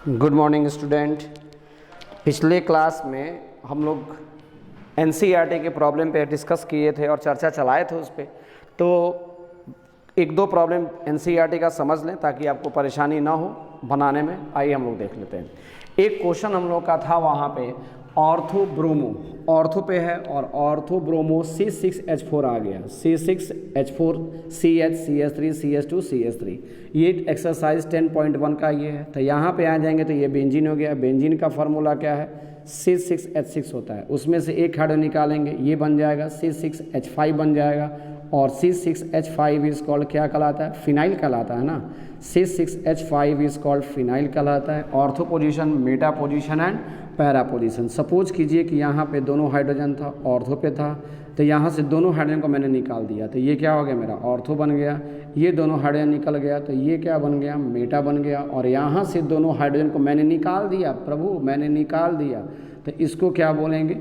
Good morning student. पिछले class में हम लोग एनसीईआरटी के प्रॉब्लम पे डिस्कस किए थे और चर्चा चलाए थे उस पर। तो एक दो प्रॉब्लम एनसीईआरटी का समझ लें ताकि आपको परेशानी ना हो बनाने में। आइए हम लोग देख लेते हैं। एक क्वेश्चन हम लोग का था वहाँ पे ऑर्थो ब्रोमो, ऑर्थो पे है और ऑर्थो ब्रोमो C6H4 आ गया, C6H4 CH CH3 CH2 CH3। ये एक्सरसाइज 10.1 का ये है। तो यहाँ पे आ जाएंगे तो ये बेंजीन हो गया। बेंजीन का फार्मूला क्या है? C6H6 होता है। उसमें से एक हाइड्रोजन निकालेंगे, ये बन जाएगा C6H5 बन जाएगा। और C6H5 इज कॉल्ड क्या कहलाता है? फिनाइल कहलाता है ना। C6H5 इज कॉल्ड फिनाइल कहलाता है। Ortho position, Meta position and para position. Suppose कीजिए कि यहाँ पे दोनों हाइड्रोजन था, ऑर्थो पे था, तो यहाँ से दोनों हाइड्रोजन को मैंने निकाल दिया तो ये क्या हो गया? मेरा ऑर्थो बन गया। ये दोनों हाइड्रोजन निकल गया तो ये क्या बन गया? मेटा बन गया। और यहाँ से दोनों हाइड्रोजन को मैंने निकाल दिया, प्रभु मैंने निकाल दिया, तो इसको क्या बोलेंगे?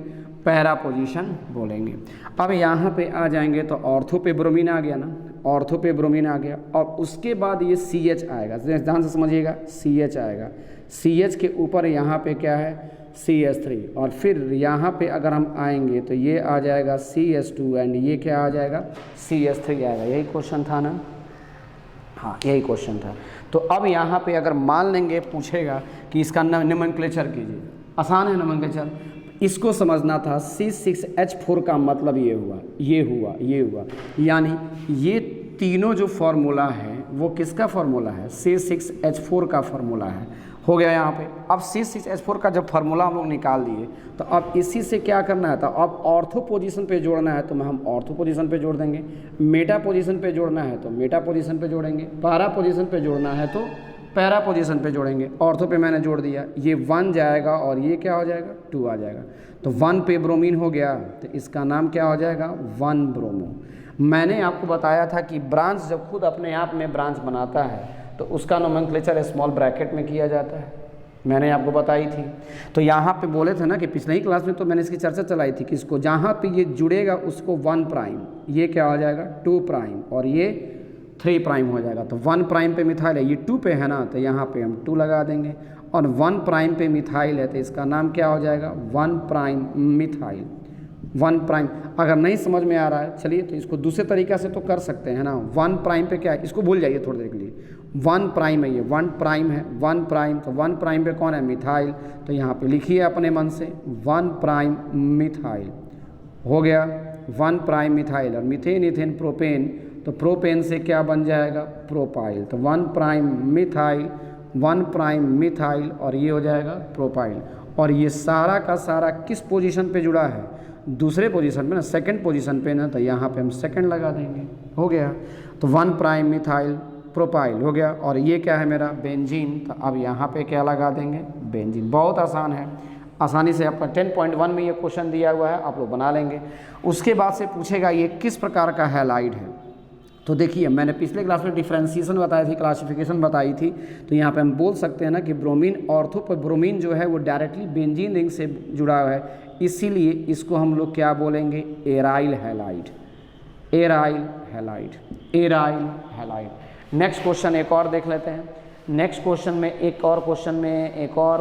पैरा पोजीशन बोलेंगे। अब यहाँ पे आ जाएंगे तो ऑर्थो पे ब्रोमीन आ गया ना, ऑर्थो पे ब्रोमीन आ गया। और उसके बाद ये CH आएगा, ध्यान से समझिएगा, CH आएगा। CH के ऊपर यहाँ पे क्या है? CH3। और फिर यहाँ पे अगर हम आएंगे तो ये आ जाएगा CH2 एंड ये क्या आ जाएगा? CH3 आएगा। यही क्वेश्चन था ना? हाँ, यही क्वेश्चन था। तो अब यहाँ पे अगर मान लेंगे, पूछेगा कि इसका नोमेनक्लेचर कीजिए। आसान है नोमेनक्लेचर, इसको समझना था। C6H4 का मतलब ये हुआ, ये हुआ, ये हुआ, यानी ये तीनों जो फॉर्मूला है वो किसका फॉर्मूला है? C6H4 का फॉर्मूला है। हो गया यहाँ पे। अब C6H4 का जब फार्मूला हम लोग निकाल दिए तो अब इसी से क्या करना है? तो अब ऑर्थो पोजीशन पे जोड़ना है तो हम ऑर्थो पोजीशन पे जोड़ देंगे, मेटा पोजीशन पे जोड़ना है तो मेटा पोजीशन पे जोड़ेंगे, पैरा पोजीशन पे जोड़ना है तो पैरा पोजीशन पे जोड़ेंगे। ऑर्थो पे मैंने जोड़ दिया, ये 1 जाएगा और ये क्या हो जाएगा? 2 आ जाएगा। तो 1 पे ब्रोमीन हो गया तो इसका नाम क्या हो जाएगा? 1 ब्रोमो। मैंने आपको बताया था कि ब्रांच जब खुद अपने आप में ब्रांच बनाता है तो उसका नोमेनक्लेचर स्मॉल ब्रैकेट में किया जाता है, मैंने आपको बताई थी। तो यहाँ पे बोले थे ना कि पिछले ही क्लास में तो मैंने इसकी चर्चा चलाई थी कि इसको जहाँ पे ये जुड़ेगा उसको 1 प्राइम, ये क्या हो जाएगा? 2 प्राइम, और ये 3 प्राइम हो जाएगा। तो 1 प्राइम पे मिथाइल है, ये 2 पे है ना, तो यहाँ पे हम 2 लगा देंगे। और 1 प्राइम पे मिथाइल है तो इसका नाम क्या हो जाएगा? 1 प्राइम मिथाइल। 1 प्राइम अगर नहीं समझ में आ रहा है, चलिए तो इसको दूसरे तरीक़ा से तो कर सकते हैं ना। 1 प्राइम पे क्या है? इसको भूल जाइए थोड़ी देर के लिए। 1 प्राइम है, ये 1 प्राइम है, 1 प्राइम। तो 1 प्राइम पे कौन है? मिथाइल। तो यहाँ पे लिखिए अपने मन से 1 प्राइम मिथाइल। हो गया 1 प्राइम मिथाइल। और मीथेन, इथेन, प्रोपेन, तो प्रोपेन से क्या बन जाएगा? प्रोपाइल। तो 1 प्राइम मिथाइल, 1 प्राइम मिथाइल, और ये हो जाएगा प्रोपाइल। और ये सारा का सारा किस पोजीशन पे जुड़ा है? दूसरे पोजीशन पे ना, सेकंड पोजीशन पे ना, तो यहाँ पे हम सेकंड लगा देंगे। हो गया। तो 1 प्राइम मिथाइल प्रोपाइल हो गया। और ये क्या है मेरा? बेंजीन। तो अब यहाँ पे क्या लगा देंगे? बेंजीन। बहुत आसान है, आसानी से आपका 10.1 में ये क्वेश्चन दिया हुआ है, आप लोग बना लेंगे। उसके बाद से पूछेगा ये किस प्रकार का हैलाइड है। तो देखिए मैंने पिछले क्लास में डिफ्रेंसिएशन बताई थी, क्लासिफिकेशन बताई थी। तो यहाँ पे हम बोल सकते हैं ना कि ब्रोमीन, ऑर्थो पर ब्रोमीन जो है वो डायरेक्टली बेंजीन रिंग से जुड़ा हुआ है, इसीलिए इसको हम लोग क्या बोलेंगे? Aryl halide, aryl halide, aryl halide. Next question एक और देख लेते हैं। नेक्स्ट क्वेश्चन में एक और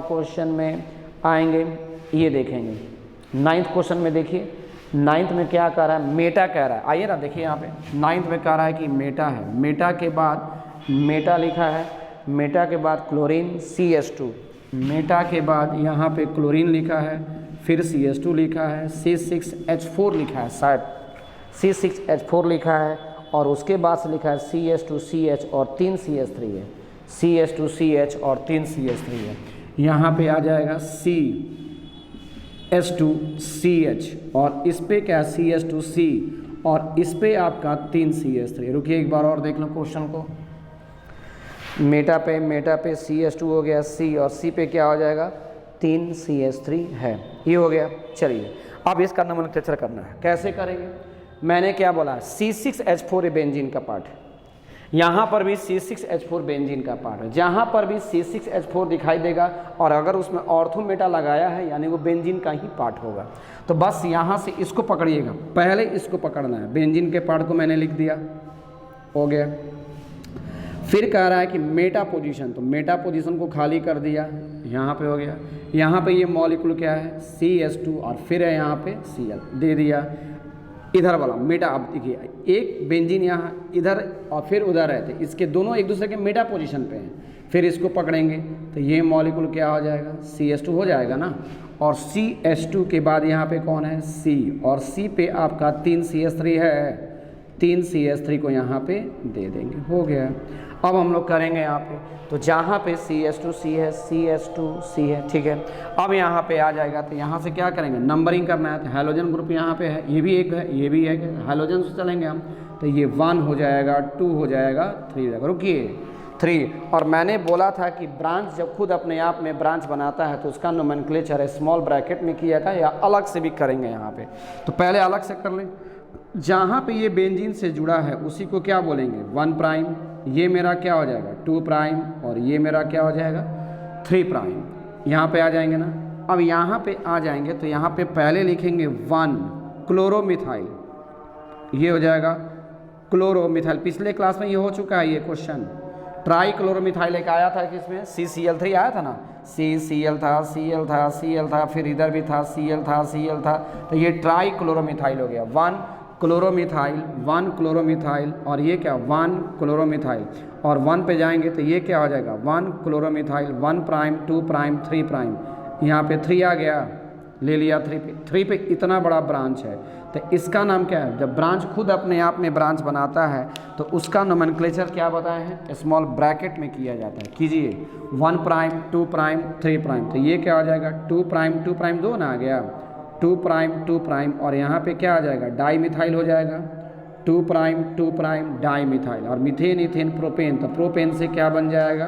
क्वेश्चन में आएंगे, ये देखेंगे। 9th क्वेश्चन में देखिए, 9th में क्या कह रहा है? मेटा कह रहा है। आइए ना देखिए यहाँ पे 9th में कह रहा है कि मेटा है। मेटा के बाद मेटा लिखा है, मेटा के बाद क्लोरीन CH2, मेटा के बाद यहाँ पे क्लोरीन लिखा है, फिर CH2 लिखा है, C6H4 लिखा है, शायद C6H4 लिखा है, और उसके बाद से लिखा है CH2CH और 3 CH3 है, CH2CH और 3 CH3 है। यहाँ पे आ जाएगा CH2CH और इस पे क्या? CH2C, और इस पे आपका 3 CH3। रुकिए एक बार और देख लो क्वेश्चन को। मेटा पे CH2 हो गया C, और C पे क्या हो जाएगा? 3 CH3 है। ये हो गया। चलिए अब इसका नोमेनक्लेचर करना है। कैसे करेंगे? मैंने क्या बोला? C6H4 बेंजीन का पार्ट है, यहाँ पर भी C6H4 बेंजीन का पार्ट है। जहाँ पर भी C6H4 दिखाई देगा और अगर उसमें ऑर्थो मेटा लगाया है यानी वो बेंजीन का ही पार्ट होगा। तो बस यहाँ से इसको पकड़िएगा, पहले इसको पकड़ना है। बेंजीन के पार्ट को मैंने लिख दिया, हो गया। फिर कह रहा है कि मेटा पोजीशन, तो मेटा पोजीशन को खाली कर दिया, यहाँ पे हो गया, यहाँ पे ये मॉलिक्यूल क्या है CH2 और फिर है यहाँ पे Cl दे दिया। इधर वाला मेटा, अब देखिए एक बेंजीन यहाँ इधर और फिर उधर है, तो इसके दोनों एक दूसरे के मेटा पोजीशन पे हैं। फिर इसको पकड़ेंगे तो ये मॉलिक्यूल क्या हो जाएगा CH2 हो जाएगा ना, और CH2 के बाद यहाँ पे कौन है C, और C पे आपका 3 CH3 है, 3 CH3 को यहाँ पे दे देंगे, हो गया। अब हम लोग करेंगे यहाँ पे, तो जहाँ पे CH2 C है, CH2 C है, ठीक है। अब यहाँ पे आ जाएगा तो यहाँ से क्या करेंगे, नंबरिंग करना है। तो हैलोजन ग्रुप यहाँ पे है, ये भी एक है, ये भी एक है, हैलोजन से चलेंगे हम, तो ये 1 हो जाएगा, 2 हो जाएगा, 3 हो जाएगा। रुकिए 3, और मैंने बोला था कि ब्रांच जब खुद अपने आप में ब्रांच बनाता है तो उसका नोमेनक्लेचर है स्मॉल ब्रैकेट में किया था या अलग से भी करेंगे यहाँ पे। तो पहले अलग से कर लें, जहाँ पे ये बेंजीन से जुड़ा है उसी को क्या बोलेंगे 1 प्राइम, ये मेरा क्या हो जाएगा 2 प्राइम, और ये मेरा क्या हो जाएगा 3 प्राइम। यहाँ पे आ जाएंगे ना। अब यहाँ पे आ जाएंगे तो यहाँ पे पहले लिखेंगे 1 क्लोरोमिथाइल, ये हो जाएगा क्लोरोमिथाइल। पिछले क्लास में ये हो चुका है ये क्वेश्चन। ट्राई क्लोरोमिथाइल एक आया था कि इसमें CCl3 आया था ना, CCl था, Cl था, Cl था, फिर इधर भी था Cl था, Cl था, तो ये ट्राई क्लोरोमिथाइल हो गया। 1 क्लोरोमिथाइल, 1 क्लोरोमिथाइल, और ये क्या 1 क्लोरोमिथाइल, और 1 पे जाएंगे तो ये क्या हो जाएगा 1 क्लोरोमिथाइल, 1 प्राइम, 2 प्राइम, 3 प्राइम, यहाँ पे 3 आ गया, ले लिया 3 पे इतना बड़ा ब्रांच है, तो इसका नाम क्या है। जब ब्रांच खुद अपने आप में ब्रांच बनाता है तो उसका नोमेनक्लेचर क्या बताए हैं, स्मॉल ब्रैकेट में किया जाता है। कीजिए 1 प्राइम, 2 प्राइम, 3 प्राइम, तो ये क्या हो जाएगा 2 प्राइम, 2 प्राइम 2 ना आ गया, 2 प्राइम, 2 प्राइम, और यहाँ पे क्या आ जाएगा डाई मिथाइल हो जाएगा, 2 प्राइम, 2 प्राइम, डाई मिथाइल, और मिथेन, इथेन, प्रोपेन, तो प्रोपेन से क्या बन जाएगा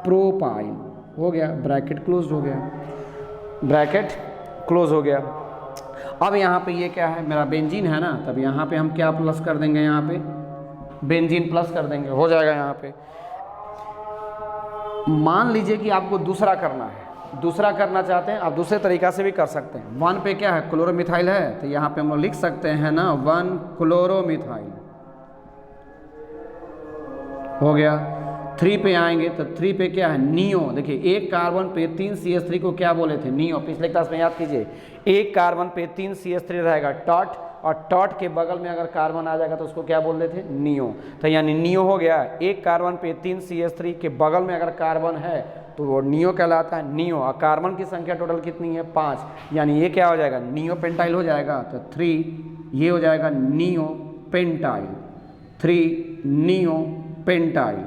प्रोपाइल, हो गया, ब्रैकेट क्लोज हो गया, ब्रैकेट क्लोज हो गया। अब यहाँ पे ये क्या है मेरा बेंजीन है ना, तब यहाँ पे हम क्या प्लस कर देंगे, यहाँ पे बेंजीन प्लस कर देंगे, हो जाएगा। यहाँ पे मान लीजिए कि आपको दूसरा करना है, दूसरा करना चाहते हैं आप दूसरे तरीक़ा से भी कर सकते हैं। 1 पे क्या है क्लोरोमिथाइल है, तो यहाँ पे हम लोग लिख सकते हैं ना 1 क्लोरोमिथाइल, हो गया। 3 पे आएंगे तो 3 पे क्या है नियो, देखिए एक कार्बन पे 3 CH3 को क्या बोले थे नियो, पिछले क्लास में याद कीजिए। एक कार्बन पे 3 CH3 रहेगा टॉट, और टॉट के बगल में अगर कार्बन आ जाएगा तो उसको क्या बोलते थे नियो, तो यानी नियो हो गया। एक कार्बन पे 3 CH3 के बगल में अगर कार्बन है तो वो नियो कहलाता है, नियो। और कार्बन की संख्या टोटल कितनी है 5, यानी ये क्या हो जाएगा नियो पेंटाइल हो जाएगा, तो 3 ये हो जाएगा neo pentyl, 3 neo pentyl,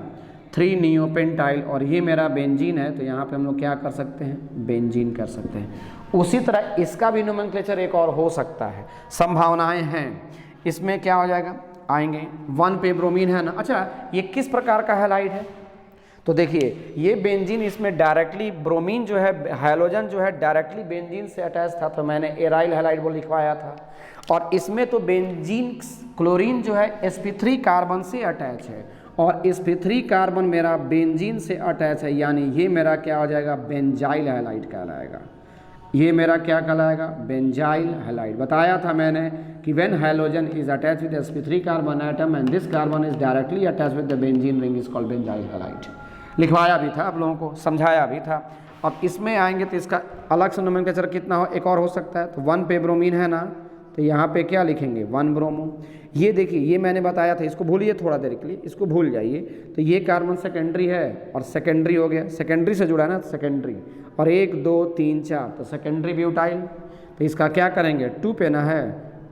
3 neo pentyl, और ये मेरा बेंजीन है, तो यहाँ पे हम लोग क्या कर सकते हैं बेंजीन कर सकते हैं। उसी तरह इसका भी नोमेनक्लेचर एक और हो सकता है, संभावनाएं हैं। इसमें क्या हो जाएगा आएंगे 1 पे ब्रोमीन है ना। अच्छा ये किस प्रकार का हैलाइड है, तो देखिए ये बेंजीन, इसमें डायरेक्टली ब्रोमीन जो है हैलोजन जो है डायरेक्टली बेंजीन से अटैच था, तो मैंने एराइल हैलाइड वो लिखवाया था। और इसमें तो बेंजीन क्लोरीन जो है sp3 कार्बन से अटैच है, और sp3 कार्बन मेरा बेंजीन से अटैच है, यानी ये मेरा क्या हो जाएगा बेंजाइल हैलाइड कहलाएगा। ये मेरा क्या कहलाएगा बेंजाइल हैलाइड। बताया था मैंने कि when halogen is attach with sp3 carbon atom and this carbon is directly attach with the benzene ring is called benzyl halide. लिखवाया भी था आप लोगों को, समझाया भी था। अब इसमें आएंगे तो इसका अलग से नोमेनक्लेचर कितना हो, एक और हो सकता है। तो 1 पे ब्रोमीन है ना, तो यहाँ पे क्या लिखेंगे 1 ब्रोमो। ये देखिए ये मैंने बताया था, इसको भूलिए थोड़ा देर के लिए, इसको भूल जाइए। तो ये कार्बन सेकेंडरी है और सेकेंडरी हो गया, सेकेंडरी से जुड़ा है ना सेकेंडरी, और 1 2 3 4 तो सेकेंडरी ब्यूटाइल। तो इसका क्या करेंगे 2 पे ना है,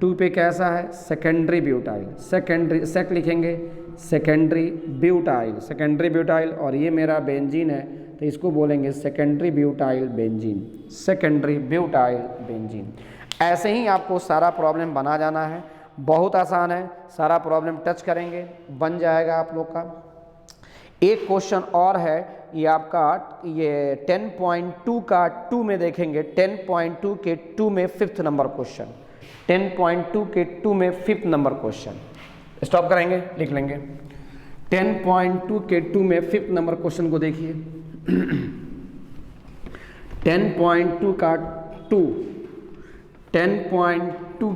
2 पे कैसा है सेकेंडरी ब्यूटाइल, सेकेंडरी सेक लिखेंगे सेकेंडरी ब्यूटाइल, सेकेंडरी ब्यूटाइल, और ये मेरा बेंजीन है तो इसको बोलेंगे secondary butyl benzene, secondary butyl benzene. ऐसे ही आपको सारा प्रॉब्लम बना जाना है, बहुत आसान है, सारा प्रॉब्लम टच करेंगे बन जाएगा आप लोग का। एक क्वेश्चन और है, ये आपका ये 10.2 का 2 में देखेंगे, 10.2 के 2 में 5th नंबर क्वेश्चन, 10.2 के 2 में 5th नंबर क्वेश्चन। स्टॉप करेंगे लिख लेंगे। 10.2 के 2 में 5th नंबर क्वेश्चन को देखिए। 10.2 का 2, 10.2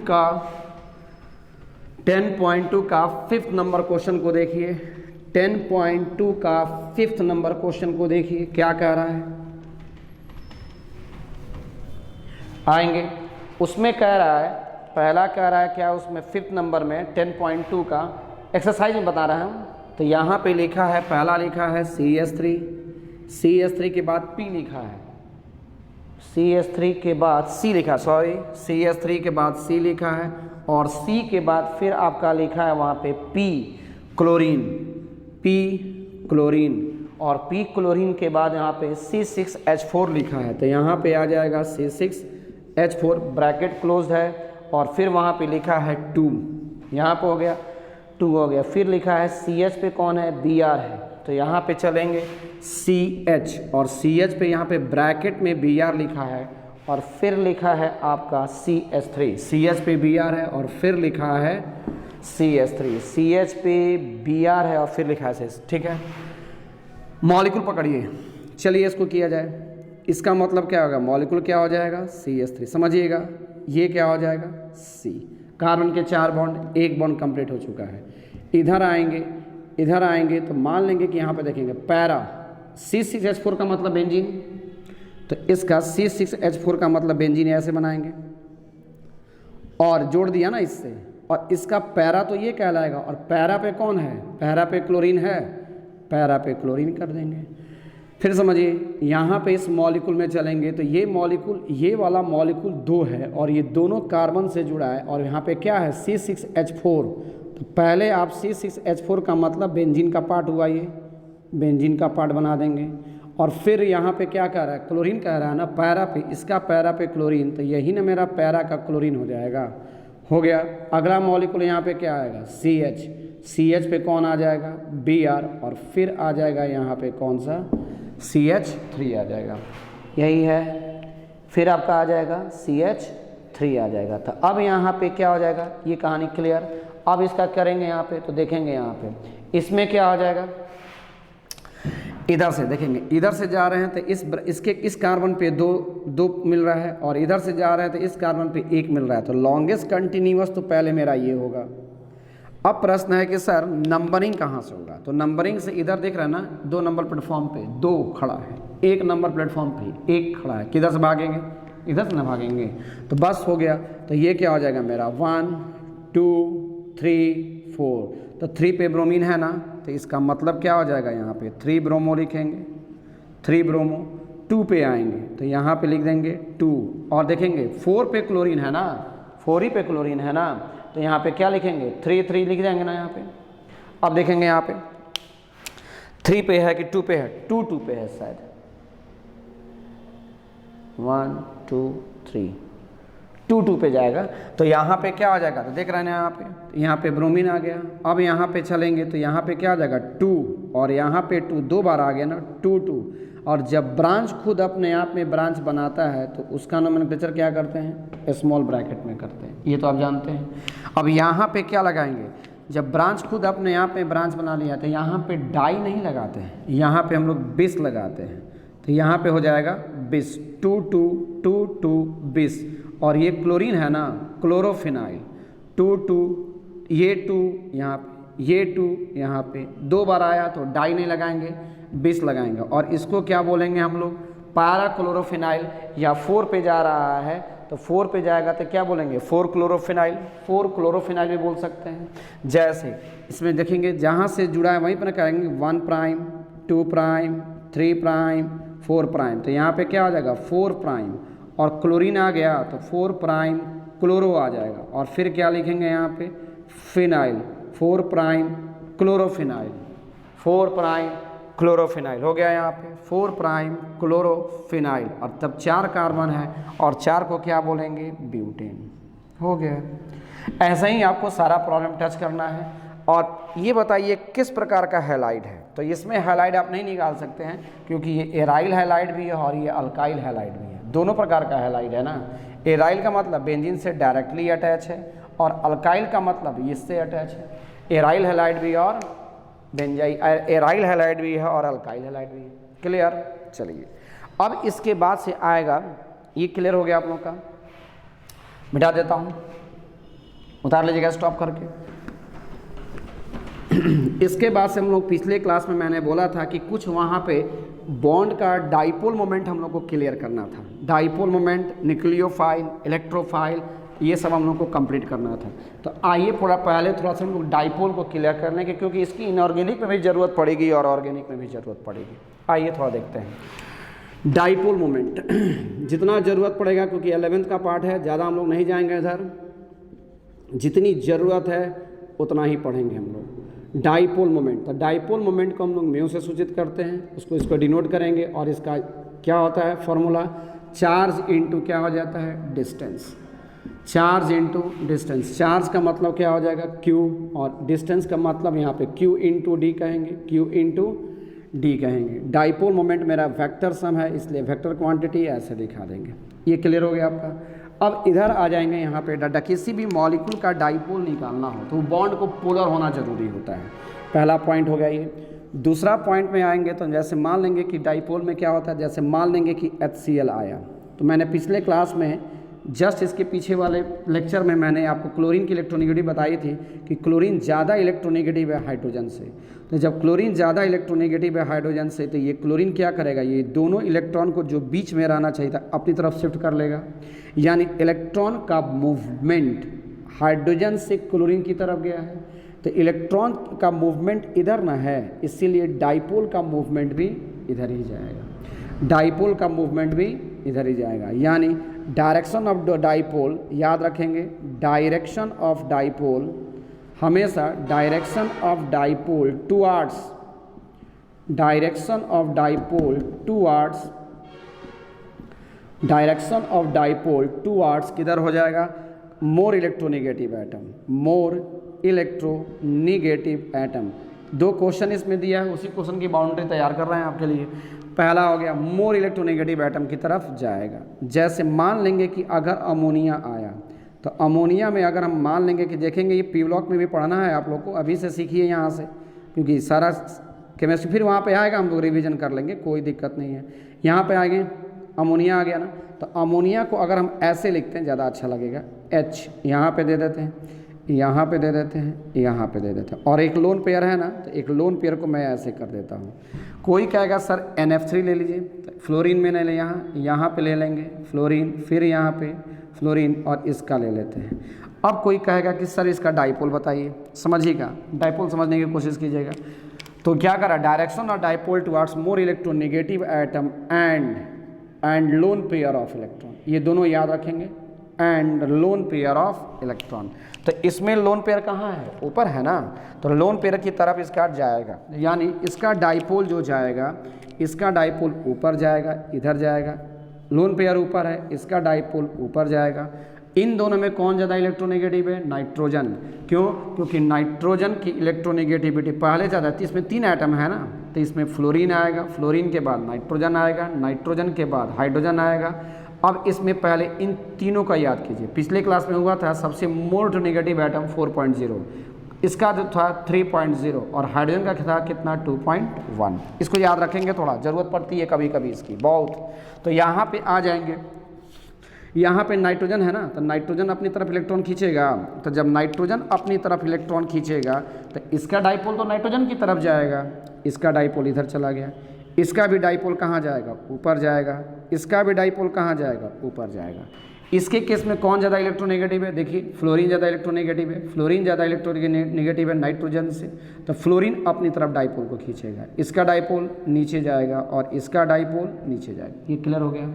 का 5th नंबर क्वेश्चन को देखिए। 10.2 का 5th नंबर क्वेश्चन को देखिए क्या कह रहा है। आएंगे, उसमें कह रहा है, पहला कह रहा है क्या, उसमें 5th नंबर में 10.2 का एक्सरसाइज में बता रहा हूँ। तो यहाँ पे लिखा है, पहला लिखा है CH3, CH3 के बाद P लिखा है, CH3 के बाद C लिखा, सॉरी CH3 के बाद C लिखा है, और C के बाद फिर आपका लिखा है वहाँ पे P क्लोरीन, P क्लोरीन, और P क्लोरीन के बाद यहाँ पे C6H4 लिखा है। तो यहाँ पे आ जाएगा C6H4, ब्रैकेट क्लोज्ड है, और फिर वहाँ पे लिखा है 2, यहाँ पे हो गया 2 हो गया। फिर लिखा है CH पे कौन है, Br है, तो यहाँ पे चलेंगे CH, और CH पे यहाँ पे ब्रैकेट में Br लिखा है, और फिर लिखा है आपका CH3, CH पे Br है और फिर लिखा है CH3, CH पे Br है और फिर लिखा है CH, ठीक है। मॉलिक्यूल पकड़िए, चलिए इसको किया जाए। इसका मतलब क्या होगा, मॉलिक्यूल क्या हो जाएगा, CH3, समझिएगा ये क्या हो जाएगा, C, कार्बन के 4 बॉन्ड, 1 बॉन्ड कंप्लीट हो चुका है। इधर आएंगे तो मान लेंगे कि यहाँ पे देखेंगे पैरा, C6H4 का मतलब बेंजीन, तो इसका C6H4 का मतलब बेंजीन ऐसे बनाएंगे और जोड़ दिया ना इससे, और इसका पैरा तो ये कहलाएगा, और पैरा पे कौन है, पैरा पे क्लोरीन है, पैरा पे क्लोरीन कर देंगे। फिर समझिए यहाँ पे इस मॉलिक्यूल में चलेंगे तो ये मॉलिक्यूल, ये वाला मॉलिक्यूल 2 है और ये दोनों कार्बन से जुड़ा है, और यहाँ पे क्या है C6H4, तो पहले आप C6H4 का मतलब बेंजीन का पार्ट हुआ, ये बेंजीन का पार्ट बना देंगे, और फिर यहाँ पे क्या कह रहा है, क्लोरीन कह रहा है ना, पैरा पे, इसका पैरा पे क्लोरीन, तो यही ना मेरा पैरा का क्लोरीन हो जाएगा, हो गया। अगला मॉलिक्यूल यहाँ पे क्या आएगा, CH, CH पे कौन आ जाएगा, Br, और फिर आ जाएगा यहाँ पे कौन सा, CH3 आ जाएगा, यही है। फिर आपका आ जाएगा CH3 आ जाएगा। तो अब यहाँ पे क्या हो जाएगा, ये कहानी क्लियर। अब इसका करेंगे यहाँ पे, तो देखेंगे यहाँ पे इसमें क्या हो जाएगा, इधर से देखेंगे, इधर से जा रहे हैं तो इस कार्बन पे दो मिल रहा है, और इधर से जा रहे हैं तो इस कार्बन पे 1 मिल रहा है, तो लॉन्गेस्ट कंटिन्यूअस तो पहले मेरा ये होगा। अब प्रश्न है कि सर नंबरिंग कहाँ से होगा, तो नंबरिंग से इधर देख रहे हैं ना, 2 नंबर प्लेटफॉर्म पे 2 खड़ा है, 1 नंबर प्लेटफॉर्म पे 1 खड़ा है, किधर से भागेंगे, इधर से ना भागेंगे, तो बस हो गया। तो ये क्या हो जाएगा मेरा 1 2 3 4, तो 3 पे ब्रोमीन है ना, तो इसका मतलब क्या हो जाएगा, यहाँ पे 3 ब्रोमो लिखेंगे, 3 ब्रोमो। 2 पे आएंगे तो यहाँ पे लिख देंगे 2, और देखेंगे 4 पे क्लोरीन है ना, 4 ही पे क्लोरीन है ना, तो यहाँ पे क्या लिखेंगे 3 लिख देंगे ना यहाँ पे। अब देखेंगे यहाँ पे 3 पे है कि 2 पे है, 2 पे है शायद, 1 2 3, 2 पे जाएगा, तो यहाँ पे क्या हो जाएगा, तो देख रहे हैं यहाँ पे ब्रोमीन आ गया। अब यहाँ पे चलेंगे तो यहाँ पे क्या आ जाएगा 2, और यहाँ पे 2 2 बार आ गया ना, 2 और जब ब्रांच खुद अपने आप में ब्रांच बनाता है तो उसका नोमेनक्लेचर क्या करते हैं, स्मॉल ब्रैकेट में करते हैं, ये तो आप जानते हैं। अब यहाँ पे क्या लगाएंगे, जब ब्रांच खुद अपने आप में ब्रांच बना लिया तो यहाँ पे डाई नहीं लगाते हैं, यहाँ पे हम लोग 20 लगाते हैं, तो यहाँ पे हो जाएगा 20, 2 2 2 2 20, और ये क्लोरीन है ना, क्लोरोफिनाइल, 2 2, ये 2 यहाँ पे, ये 2 यहाँ पे, 2 बार आया तो डाई नहीं लगाएंगे, 20 लगाएंगे, और इसको क्या बोलेंगे हम लोग, पैरा क्लोरोफिनाइल, या 4 पे जा रहा है तो 4 पे जाएगा तो क्या बोलेंगे 4 क्लोरोफिनाइल, 4 क्लोरोफिनाइल भी बोल सकते हैं। जैसे इसमें देखेंगे जहाँ से जुड़ा है वहीं पर करेंगे 1 प्राइम 2 प्राइम 3 प्राइम 4 प्राइम, तो यहाँ पे क्या हो जाएगा 4 प्राइम, और क्लोरीन आ गया तो 4 प्राइम क्लोरो आ जाएगा, और फिर क्या लिखेंगे यहाँ पे phenyl, 4 prime chlorophenyl, 4 prime chlorophenyl हो गया यहाँ पे 4 प्राइम क्लोरोफिनाइल, और तब 4 कार्बन है और 4 को क्या बोलेंगे ब्यूटेन, हो गया। ऐसे ही आपको सारा प्रॉब्लम टच करना है। और ये बताइए किस प्रकार का हैलाइड है, तो इसमें हैलाइड आप नहीं निकाल सकते हैं क्योंकि ये एराइल हैलाइड भी है और ये अल्काइल हैलाइड भी है, दोनों प्रकार का हैलाइड है ना। एराइल का मतलब बेंजीन से डायरेक्टली अटैच है और अल्काइल का मतलब इससे अटैच है। एराइल हैलाइड भी और एराइल हैलाइड भी है और अल्काइल हैलाइड भी है। क्लियर, चलिए अब इसके बाद से आएगा, ये क्लियर हो गया आप लोग का, मिटा देता हूँ, उतार लीजिएगा स्टॉप करके। इसके बाद से हम लोग पिछले क्लास में मैंने बोला था कि कुछ वहाँ पे बॉन्ड का डाइपोल मोमेंट हम लोग को क्लियर करना था। डाइपोल मोमेंट, न्यूक्लियोफाइल, इलेक्ट्रोफाइल, ये सब हम लोग को कंप्लीट करना था। तो आइए पहले थोड़ा सा हम लोग डाइपोल को क्लियर कर लेंगे, क्योंकि इसकी इनऑर्गेनिक में भी ज़रूरत पड़ेगी और ऑर्गेनिक में भी ज़रूरत पड़ेगी। आइए थोड़ा देखते हैं डाइपोल मोमेंट। जितना ज़रूरत पड़ेगा, क्योंकि 11th का पार्ट है, ज़्यादा हम लोग नहीं जाएंगे इधर, जितनी ज़रूरत है उतना ही पढ़ेंगे हम लोग। डाइपोल मोमेंट, तो डाइपोल मोमेंट को हम लोग म्यू से सूचित करते हैं, इसको डिनोट करेंगे। और इसका क्या होता है फॉर्मूला, चार्ज इनटू क्या हो जाता है, distance. Charge into distance, charge का मतलब क्या हो जाएगा, क्यू, और डिस्टेंस का मतलब यहाँ पे क्यू इनटू डी कहेंगे, क्यू इनटू डी कहेंगे। डाइपोल मोमेंट मेरा वेक्टर सम है, इसलिए वेक्टर क्वांटिटी ऐसे दिखा देंगे। ये क्लियर हो गया आपका। अब इधर आ जाएंगे, यहाँ पे डाटा किसी भी मॉलिक्यूल का डाइपोल निकालना हो तो बॉन्ड को पोलर होना जरूरी होता है। पहला पॉइंट हो गया ये। दूसरा पॉइंट में आएंगे तो जैसे मान लेंगे कि डाइपोल में क्या होता है, जैसे मान लेंगे कि HCl आया, तो मैंने पिछले क्लास में जस्ट इसके पीछे वाले लेक्चर में मैंने आपको क्लोरीन की इलेक्ट्रोनेगेटिव बताई थी कि क्लोरीन ज़्यादा इलेक्ट्रोनेगेटिव है हाइड्रोजन से। तो जब क्लोरीन ज़्यादा इलेक्ट्रोनेगेटिव है हाइड्रोजन से, तो ये क्लोरीन क्या करेगा, ये दोनों इलेक्ट्रॉन को जो बीच में रहना चाहिए था अपनी तरफ शिफ्ट कर लेगा। यानी इलेक्ट्रॉन का मूवमेंट हाइड्रोजन से क्लोरीन की तरफ गया है, तो इलेक्ट्रॉन का मूवमेंट इधर ना है, इसीलिए डाइपोल का मूवमेंट भी इधर ही जाएगा। डाइपोल का मूवमेंट भी इधर ही जाएगा। यानी डायरेक्शन ऑफ डाइपोल, याद रखेंगे, डायरेक्शन ऑफ डाइपोल हमेशा direction of dipole towards, direction of dipole towards, direction of dipole towards किधर हो जाएगा, more electronegative atom, more electronegative atom. दो क्वेश्चन इसमें दिया है, उसी क्वेश्चन की बाउंड्री तैयार कर रहे हैं आपके लिए। पहला हो गया मोर इलेक्ट्रोनेगेटिव एटम की तरफ जाएगा। जैसे मान लेंगे कि अगर अमोनिया आया, तो अमोनिया में अगर हम मान लेंगे कि देखेंगे, ये पी ब्लॉक में भी पढ़ना है आप लोग को, अभी से सीखिए यहाँ से, क्योंकि सारा केमिस्ट्री फिर वहाँ पे आएगा, हम लोग रिवीजन कर लेंगे, कोई दिक्कत नहीं है। यहाँ पे आएंगे, अमोनिया आ गया ना, तो अमोनिया को अगर हम ऐसे लिखते हैं ज़्यादा अच्छा लगेगा, H यहाँ पे दे देते हैं, यहाँ पे दे देते हैं, यहाँ पे दे देते हैं, और एक लोन पेयर है ना, तो एक लोन पेयर को मैं ऐसे कर देता हूँ। कोई कहेगा सर NF3 ले लीजिए, तो फ्लोरीन में नहीं ले, यहाँ पे ले लेंगे फ्लोरीन, फिर यहाँ पे फ्लोरीन, और इसका ले लेते हैं। अब कोई कहेगा कि सर इसका डाइपोल बताइए, समझिएगा, डाइपोल समझने की कोशिश कीजिएगा। तो क्या करा, direction of dipole towards more electronegative atom and lone pair of electron, ये दोनों याद रखेंगे, and lone pair of electron. तो इसमें लोन पेयर कहाँ है, ऊपर है ना, तो लोन पेयर की तरफ इसका जाएगा। यानी इसका डाइपोल जो जाएगा, इसका डाइपोल ऊपर जाएगा, इधर जाएगा, लोन पेयर ऊपर है, इसका डाइपोल ऊपर जाएगा। इन दोनों में कौन ज़्यादा इलेक्ट्रोनेगेटिव है, नाइट्रोजन। क्यों, क्योंकि नाइट्रोजन की इलेक्ट्रोनेगेटिविटी पहले ज़्यादा थी, इसमें 3 एटम है ना, तो इसमें फ्लोरीन आएगा, फ्लोरीन के बाद नाइट्रोजन आएगा, नाइट्रोजन के बाद हाइड्रोजन आएगा। अब इसमें पहले इन तीनों का याद कीजिए, पिछले क्लास में हुआ था सबसे मोस्ट नेगेटिव एटम 4.0, इसका जो था 3.0, और हाइड्रोजन का था कितना 2.1। इसको याद रखेंगे, थोड़ा ज़रूरत पड़ती है कभी कभी इसकी बहुत। तो यहाँ पे आ जाएंगे, यहाँ पे नाइट्रोजन है ना, तो नाइट्रोजन अपनी तरफ इलेक्ट्रॉन खींचेगा, तो जब नाइट्रोजन अपनी तरफ इलेक्ट्रॉन खींचेगा तो इसका डाइपोल तो नाइट्रोजन की तरफ जाएगा, इसका डाइपोल इधर चला गया, इसका भी डाइपोल कहाँ जाएगा, ऊपर जाएगा, इसका भी डाइपोल कहाँ जाएगा, ऊपर जाएगा। इसके केस में कौन ज़्यादा इलेक्ट्रोनेगेटिव है, देखिए फ्लोरीन ज़्यादा इलेक्ट्रोनेगेटिव है, फ्लोरीन ज़्यादा इलेक्ट्रोनेगेटिव है नाइट्रोजन से, तो फ्लोरीन अपनी तरफ डाइपोल को खींचेगा, इसका डाइपोल नीचे जाएगा और इसका डाइपोल नीचे जाएगा। ये क्लियर हो गया।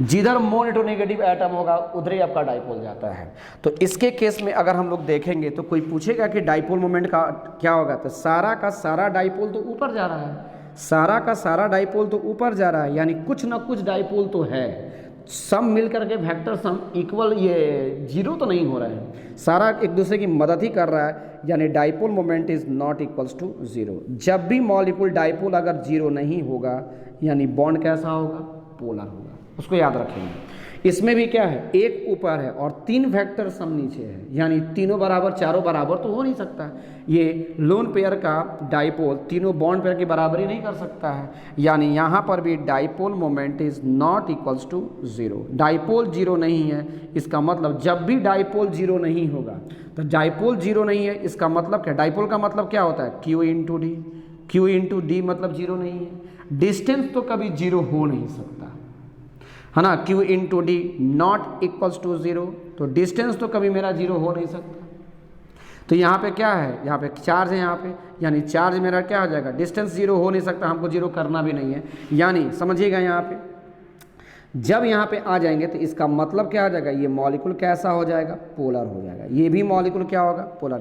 जिधर मोर इलेक्ट्रोनेगेटिव एटम होगा उधर ही आपका डाइपोल जाता है। तो इसके केस में अगर हम लोग देखेंगे तो कोई पूछेगा कि डाइपोल मोमेंट का क्या होगा, तो सारा का सारा डाइपोल तो ऊपर जा रहा है, सारा का सारा डाइपोल तो ऊपर जा रहा है, यानी कुछ ना कुछ डाइपोल तो है, सब मिल करके वेक्टर सम इक्वल, ये जीरो तो नहीं हो रहा है, सारा एक दूसरे की मदद ही कर रहा है, यानी dipole moment is not equals to zero. जब भी मॉलिक्यूल डाइपोल अगर जीरो नहीं होगा, यानी बॉन्ड कैसा होगा, पोलर होगा, उसको याद रखेंगे। इसमें भी क्या है, एक ऊपर है और 3 वेक्टर सम नीचे है, यानी तीनों बराबर चारों बराबर तो हो नहीं सकता। ये लोन पेयर का डाइपोल तीनों बॉन्ड पेयर की बराबरी नहीं कर सकता है, यानी यहाँ पर भी dipole moment is not equals to zero. Dipole zero नहीं है, इसका मतलब जब भी डाइपोल जीरो नहीं होगा तो डाइपोल जीरो नहीं है, इसका मतलब क्या, डाइपोल का मतलब क्या होता है, Q into D, Q into D मतलब जीरो नहीं है। डिस्टेंस तो कभी जीरो हो नहीं सकता है ना, Q into D not equals to zero, तो डिस्टेंस तो कभी मेरा जीरो हो नहीं सकता। तो यहाँ पे क्या है, यहाँ पे चार्ज है यहाँ पे, यानी चार्ज मेरा क्या हो जाएगा, डिस्टेंस जीरो हो नहीं सकता, हमको जीरो करना भी नहीं है। यानी समझिएगा यहाँ पे जब यहाँ पे आ जाएंगे तो इसका मतलब क्या हो जाएगा, ये मॉलिक्यूल कैसा हो जाएगा, पोलर हो जाएगा। ये भी मॉलिक्यूल क्या होगा, पोलर।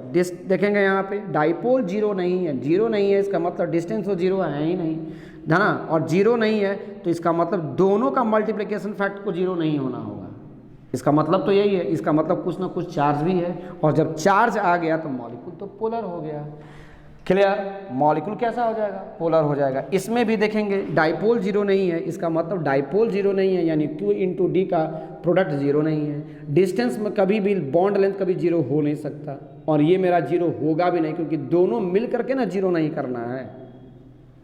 देखेंगे यहाँ पे डाइपोल जीरो नहीं है, जीरो नहीं है इसका मतलब डिस्टेंस तो जीरो है ही नहीं, है ना, और जीरो नहीं है तो इसका मतलब दोनों का मल्टीप्लिकेशन फैक्टर को जीरो नहीं होना होगा। इसका मतलब तो यही है, इसका मतलब कुछ ना कुछ चार्ज भी है, और जब चार्ज आ गया तो मॉलिक्यूल तो पोलर हो गया। क्लियर, मॉलिक्यूल कैसा हो जाएगा, पोलर हो जाएगा। इसमें भी देखेंगे डाइपोल जीरो नहीं है, इसका मतलब डाइपोल जीरो नहीं है, यानी Q इंटू डी का प्रोडक्ट जीरो नहीं है। डिस्टेंस में कभी भी बॉन्ड लेंथ कभी जीरो हो नहीं सकता, और ये मेरा जीरो होगा भी नहीं, क्योंकि दोनों मिल करके ना जीरो नहीं करना है,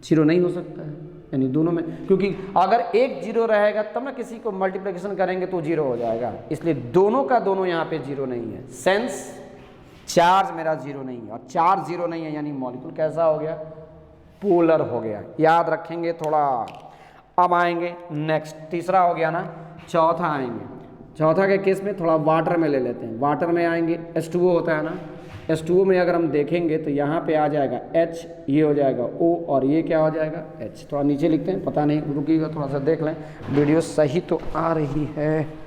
जीरो नहीं हो सकता है, यानी दोनों में, क्योंकि अगर एक जीरो रहेगा तब ना किसी को मल्टीप्लिकेशन करेंगे तो जीरो हो जाएगा, इसलिए दोनों का दोनों यहाँ पे जीरो नहीं है। सेंस चार्ज मेरा जीरो नहीं है, और चार्ज जीरो नहीं है यानी मॉलिक्यूल कैसा हो गया, पोलर हो गया। याद रखेंगे थोड़ा। अब आएंगे नेक्स्ट, तीसरा हो गया ना, चौथा आएंगे। चौथा के केस में थोड़ा वाटर में ले लेते हैं। वाटर में आएंगे H2O होता है ना, H2O में अगर हम देखेंगे तो यहाँ पे आ जाएगा H, ये हो जाएगा O, और ये क्या हो जाएगा H। थोड़ा नीचे लिखते हैं, पता नहीं, रुकिएगा थोड़ा सा देख लें वीडियो सही तो आ रही है।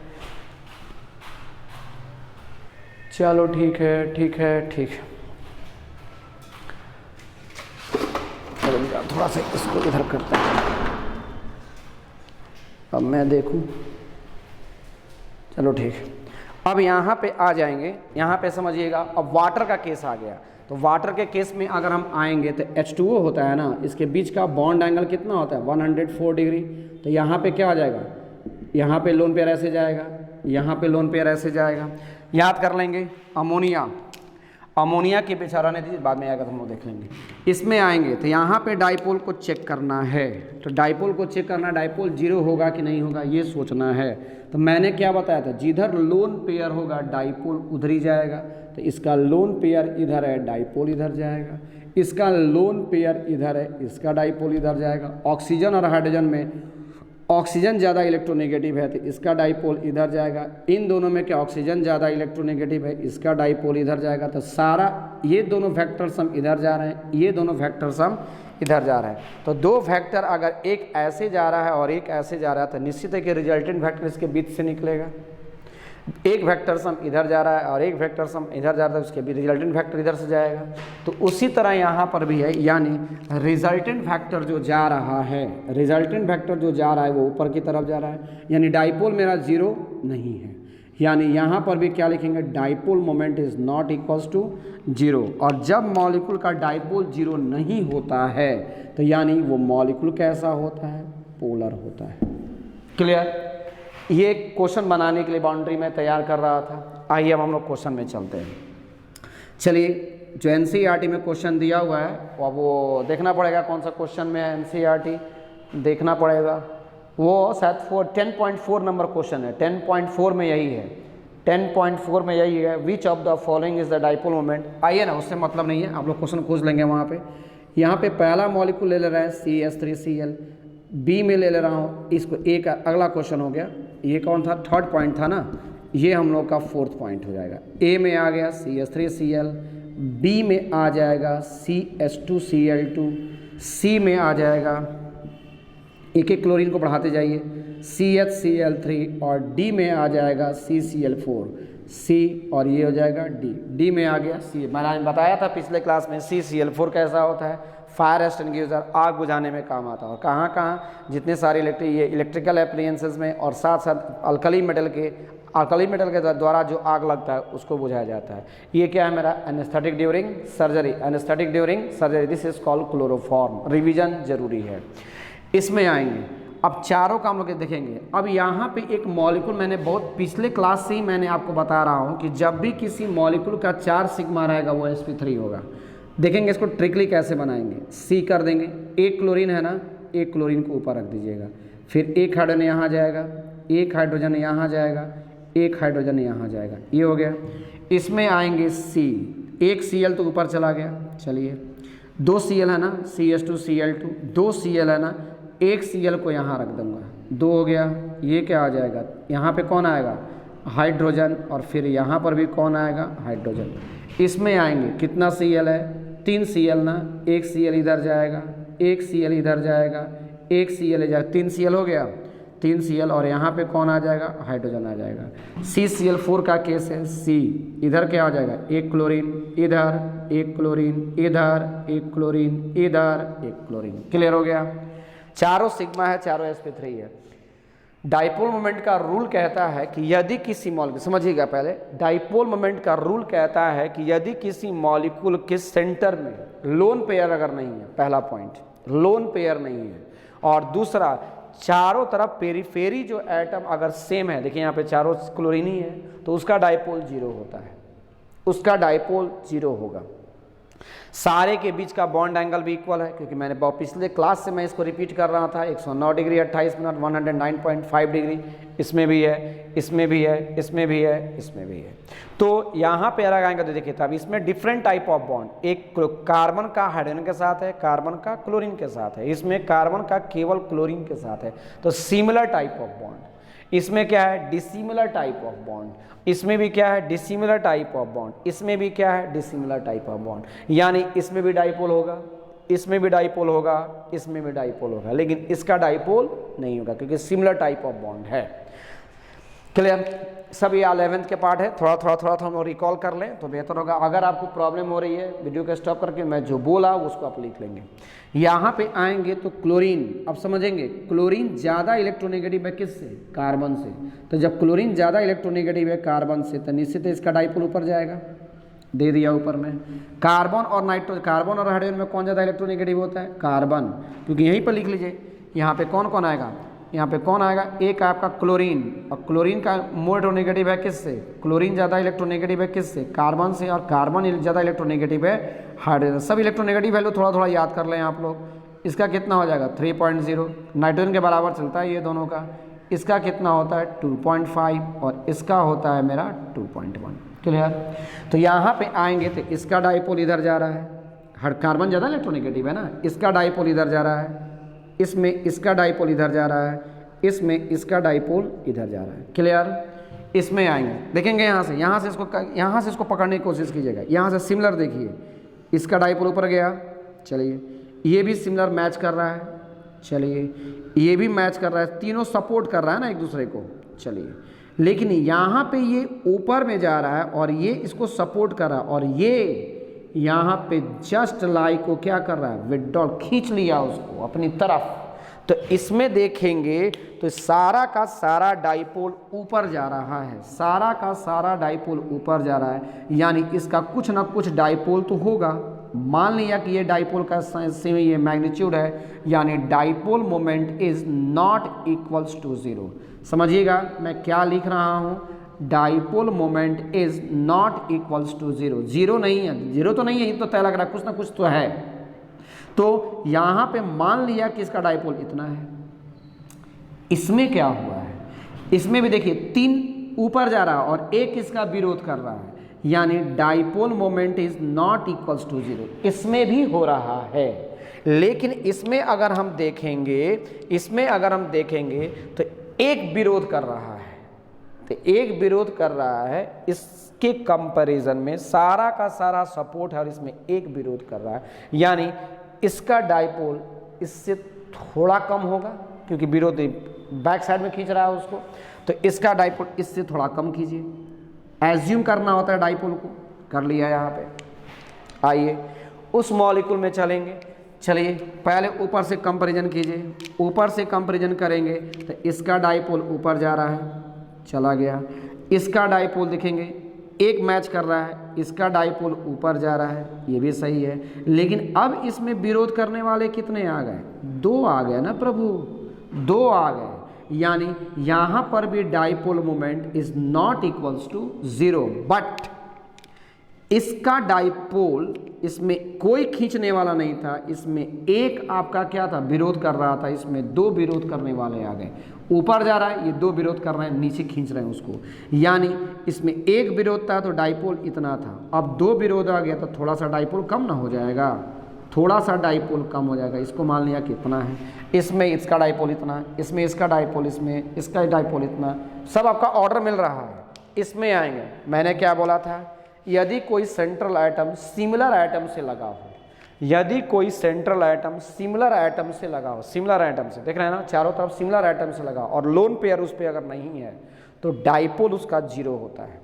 चलो ठीक है ठीक है ठीक है, थोड़ा सा इसको इधर करते हैं, अब मैं देखूं। चलो ठीक है, अब यहाँ पे आ जाएंगे, यहाँ पे समझिएगा। अब वाटर का केस आ गया, तो वाटर के केस में अगर हम आएंगे तो H2O होता है ना, इसके बीच का बॉन्ड एंगल कितना होता है, 104 डिग्री। तो यहाँ पे क्या आ जाएगा, यहाँ पे लोन पेयर ऐसे जाएगा, यहाँ पे लोन पेयर ऐसे जाएगा। याद कर लेंगे। अमोनिया, अमोनिया की बेचारा ने दी, बाद में आएगा तो हम लोग देख लेंगे। इसमें आएंगे तो यहाँ पे डाइपोल को चेक करना है, तो डाइपोल को चेक करना, डाइपोल जीरो होगा कि नहीं होगा ये सोचना है। तो मैंने क्या बताया था, जिधर लोन पेयर होगा डाइपोल उधर ही जाएगा। तो इसका लोन पेयर इधर है, डाइपोल इधर जाएगा। इसका लोन पेयर इधर है, इसका डाइपोल इधर जाएगा। ऑक्सीजन और हाइड्रोजन में ऑक्सीजन ज़्यादा इलेक्ट्रोनेगेटिव है तो इसका डाइपोल इधर जाएगा। इन दोनों में क्या ऑक्सीजन ज़्यादा इलेक्ट्रोनेगेटिव है, इसका डाइपोल इधर जाएगा। तो सारा ये दोनों फैक्टर्स हम इधर जा रहे हैं, ये दोनों फैक्टर्स हम इधर जा रहे हैं। तो दो फैक्टर अगर एक ऐसे जा रहा है और एक ऐसे जा रहा है तो निश्चित है कि रिजल्टेंट फैक्टर इसके बीच से निकलेगा। एक वेक्टर सम इधर जा रहा है और एक वेक्टर सम इधर जा रहा है, उसके भी रिजल्टेंट फैक्टर इधर से जाएगा। तो उसी तरह यहाँ पर भी है, यानी रिजल्टेंट फैक्टर जो जा रहा है, रिजल्टेंट फैक्टर जो जा रहा है वो ऊपर की तरफ जा रहा है, यानी डाइपोल मेरा जीरो नहीं है। यानी यहाँ पर भी क्या लिखेंगे, dipole moment is not equals to zero. और जब मॉलिक्यूल का डाइपोल जीरो नहीं होता है तो यानी वो मॉलिक्यूल कैसा होता है, पोलर होता है। क्लियर। ये क्वेश्चन बनाने के लिए बाउंड्री में तैयार कर रहा था। आइए अब हम लोग क्वेश्चन में चलते हैं। चलिए, जो एनसीईआरटी में क्वेश्चन दिया हुआ है अब वो देखना पड़ेगा कौन सा क्वेश्चन में है, एनसीईआरटी देखना पड़ेगा। वो शायद 10.4 नंबर क्वेश्चन है, 10.4 में यही है, 10.4 में यही है, which of the following is the dipole moment. आइए ना, उससे मतलब नहीं है, आप लोग क्वेश्चन खोज लेंगे वहाँ पे। यहाँ पे पहला मॉलिक्यूल ले रहे हैं CH3Cl, बी में ले रहा हूँ इसको, एक अगला क्वेश्चन हो गया, ये कौन था, थर्ड पॉइंट था ना, ये हम लोग का फोर्थ पॉइंट हो जाएगा। ए में आ गया CH3Cl, बी में आ जाएगा CH2Cl2, सी में आ जाएगा, एक एक क्लोरीन को बढ़ाते जाइए, CHCl3, और डी में आ जाएगा CCl4, सी, और ये हो जाएगा डी, डी में आ गया सी। मैंने बताया था पिछले क्लास में CCl4 कैसा होता है, फायर एक्सटिंग्विशर, आग बुझाने में काम आता है। और कहाँ कहाँ, जितने सारे इलेक्ट्रिकल एप्लायंसेस में, और साथ साथ अल्कली मेटल के द्वारा जो आग लगता है उसको बुझाया जाता है। ये क्या है मेरा, anaesthetic during surgery, anaesthetic during surgery, this is called chloroform. Revision जरूरी है। इसमें आएंगे, अब चारों का हम लोग देखेंगे। अब यहाँ पे एक मॉलिक्यूल, मैंने बहुत पिछले क्लास से ही मैंने आपको बता रहा हूँ कि जब भी किसी मॉलिक्यूल का 4 सिग्मा रहेगा वो sp3 होगा। देखेंगे इसको ट्रिकली कैसे बनाएंगे। सी कर देंगे, एक क्लोरीन है ना, एक क्लोरीन को ऊपर रख दीजिएगा, फिर एक हाइड्रोजन यहाँ जाएगा, एक हाइड्रोजन यहाँ जाएगा, एक हाइड्रोजन यहाँ जाएगा, ये हो गया। इसमें आएंगे C, एक Cl तो ऊपर चला गया, चलिए 2 Cl है ना, CH2Cl2, 2 Cl है ना, एक Cl को यहाँ रख दूंगा, 2 हो गया। ये क्या आ जाएगा, यहाँ पे कौन आएगा, हाइड्रोजन, और फिर यहाँ पर भी कौन आएगा, हाइड्रोजन। इसमें आएंगे कितना Cl है, 3 Cl ना, एक Cl इधर जाएगा, एक Cl इधर जाएगा, एक Cl इधर, 3 Cl हो गया, 3 Cl, और यहाँ पे कौन आ जाएगा, हाइड्रोजन आ जाएगा। CCl4 का केस है, C इधर क्या आ जाएगा, एक क्लोरीन इधर, एक क्लोरीन इधर, एक क्लोरीन इधर, एक क्लोरीन। क्लियर हो गया। चारों सिग्मा है, चारों sp3 है। डाइपोल मोमेंट का रूल कहता है कि यदि किसी मॉलिक्यूल, समझिएगा पहले, डाइपोल मोमेंट का रूल कहता है कि यदि किसी मॉलिक्यूल के सेंटर में लोन पेयर अगर नहीं है, पहला पॉइंट, लोन पेयर नहीं है, और दूसरा चारों तरफ पेरीफेरी जो एटम अगर सेम है, देखिए यहाँ पे चारों क्लोरीन ही है, तो उसका डाइपोल 0 होता है, उसका डाइपोल 0 होगा। सारे के बीच का बॉन्ड एंगल भी इक्वल है, क्योंकि मैंने पिछले क्लास से मैं इसको रिपीट कर रहा था, 109 डिग्री 28 मिनट 109.5 डिग्री, इसमें भी है, इसमें भी है, इसमें भी है, इसमें भी है। तो यहाँ पे अलग आएंगे तो देखिए, तब इसमें डिफरेंट टाइप ऑफ बॉन्ड, एक कार्बन का हाइड्रोजन के साथ है, कार्बन का क्लोरीन के साथ है, इसमें कार्बन का केवल क्लोरीन के साथ है, तो सिमिलर टाइप ऑफ बॉन्ड। इसमें क्या है, डिसिमिलर टाइप ऑफ बॉन्ड, इसमें भी क्या है, डिसिमिलर टाइप ऑफ बॉन्ड, इसमें भी क्या है, डिसिमिलर टाइप ऑफ बॉन्ड। यानी इसमें भी डाइपोल होगा, इसमें भी डाइपोल होगा, इसमें भी डाइपोल होगा, लेकिन इसका डाइपोल नहीं होगा क्योंकि सिमिलर टाइप ऑफ बॉन्ड है। क्लियर। सब ये 11th के पार्ट है, थोड़ा हम रिकॉल कर लें तो बेहतर होगा। अगर आपको प्रॉब्लम हो रही है, वीडियो को स्टॉप करके मैं जो बोला उसको आप लिख लेंगे। यहाँ पे आएंगे तो क्लोरीन, अब समझेंगे क्लोरीन ज़्यादा इलेक्ट्रोनेगेटिव है किससे, कार्बन से। तो जब क्लोरीन ज़्यादा इलेक्ट्रोनेगेटिव है कार्बन से, तो निश्चित है इसका डाइपोल ऊपर जाएगा, दे दिया ऊपर में। कार्बन और कार्बन और हाइड्रोजन में कौन ज़्यादा इलेक्ट्रोनेगेटिव होता है, कार्बन, क्योंकि यहीं पर लिख लीजिए, यहाँ पे कौन कौन आएगा, यहाँ पे कौन आएगा, एक आपका क्लोरीन, और क्लोरीन का मोर इलेक्ट्रोनेगेटिव है किससे, क्लोरीन ज़्यादा इलेक्ट्रोनेगेटिव है किससे, कार्बन से, और कार्बन ज़्यादा इलेक्ट्रोनेगेटिव है हाइड्रोजन। सब इलेक्ट्रोनेगेटिव वैल्यू थोड़ा याद कर लें आप लोग। इसका कितना हो जाएगा 3.0, नाइट्रोजन के बराबर चलता है ये दोनों का। इसका कितना होता है 2.5, और इसका होता है मेरा 2.1। क्लियर। तो यहाँ पे आएंगे तो इसका डाइपोल इधर जा रहा है, हर कार्बन ज़्यादा इलेक्ट्रोनेगेटिव है ना, इसका डाइपोल इधर जा रहा है, इसमें इसका डाइपोल इधर जा रहा है, इसमें इसका डाइपोल इधर जा रहा है। क्लियर। इसमें आएंगे, देखेंगे यहाँ से इसको पकड़ने की कोशिश कीजिएगा। यहाँ से सिमिलर देखिए, इसका डाइपोल ऊपर गया, चलिए ये भी सिमिलर मैच कर रहा है, चलिए ये भी मैच कर रहा है, तीनों सपोर्ट कर रहा है ना एक दूसरे को, चलिए। लेकिन यहाँ पे ये ऊपर में जा रहा है और ये इसको सपोर्ट कर रहा है, और ये यहाँ पे जस्ट लाइक को क्या कर रहा है, विड्रॉल, खींच लिया उसको अपनी तरफ। तो इसमें देखेंगे तो सारा का सारा डाइपोल ऊपर जा रहा है, सारा का सारा डाइपोल ऊपर जा रहा है, यानी इसका कुछ ना कुछ डाइपोल तो होगा। मान लिया कि ये डाइपोल का ये मैग्नीट्यूड है, यानी dipole moment is not equals to 0। समझिएगा मैं क्या लिख रहा हूँ, dipole moment is not equals to 0। 0 नहीं है, 0 तो नहीं है, ये तो तय लग रहा है, कुछ ना कुछ तो है। तो यहाँ पे मान लिया कि इसका डाइपोल इतना है। इसमें क्या हुआ है, इसमें भी देखिए 3 ऊपर जा रहा है और एक इसका विरोध कर रहा है, यानी dipole moment is not equals to 0। इसमें भी हो रहा है, लेकिन इसमें अगर हम देखेंगे तो एक विरोध कर रहा है, तो एक विरोध कर रहा है, इसके कंपैरिजन में सारा का सारा सपोर्ट है और इसमें एक विरोध कर रहा है, यानी इसका डाइपोल इससे थोड़ा कम होगा क्योंकि विरोध बैक साइड में खींच रहा है उसको। तो इसका डाइपोल इससे थोड़ा कम कीजिए, एज्यूम करना होता है डाइपोल को, कर लिया यहाँ पे। आइए उस मॉलिक्यूल में चलेंगे, चलिए पहले ऊपर से कंपैरिजन कीजिए, ऊपर से कंपैरिजन करेंगे तो इसका डाइपोल ऊपर जा रहा है, चला गया। इसका डाइपोल देखेंगे एक मैच कर रहा है, इसका डाइपोल ऊपर जा रहा है, ये भी सही है। लेकिन अब इसमें विरोध करने वाले कितने आ गए, 2 आ गए ना प्रभु, 2 आ गए, यानी यहाँ पर भी dipole moment is not equals to 0। But इसका डाइपोल, इसमें कोई खींचने वाला नहीं था, इसमें एक आपका क्या था, विरोध कर रहा था, इसमें दो विरोध करने वाले आ गए। ऊपर जा रहा है, ये दो विरोध कर रहे हैं, नीचे खींच रहे हैं उसको, यानी इसमें एक विरोध था तो डाइपोल इतना था, अब दो विरोध आ गया तो थोड़ा सा डाइपोल कम ना हो जाएगा, थोड़ा सा डाइपोल कम हो जाएगा। इसको मान लिया कितना है, इसमें इसका डाइपोल इतना है, इसमें इसका डाइपोल, इसमें इसका डाइपोल इतना, सब आपका ऑर्डर मिल रहा है। इसमें आएंगे, मैंने क्या बोला था, यदि कोई सेंट्रल एटम सिमिलर एटम से लगा हो, यदि कोई सेंट्रल एटम सिमिलर एटम से लगा हो, सिमिलर एटम से, देख रहे हैं ना, चारों तरफ सिमिलर एटम से लगा और लोन पेयर उस पर अगर नहीं है तो डाइपोल उसका 0 होता है।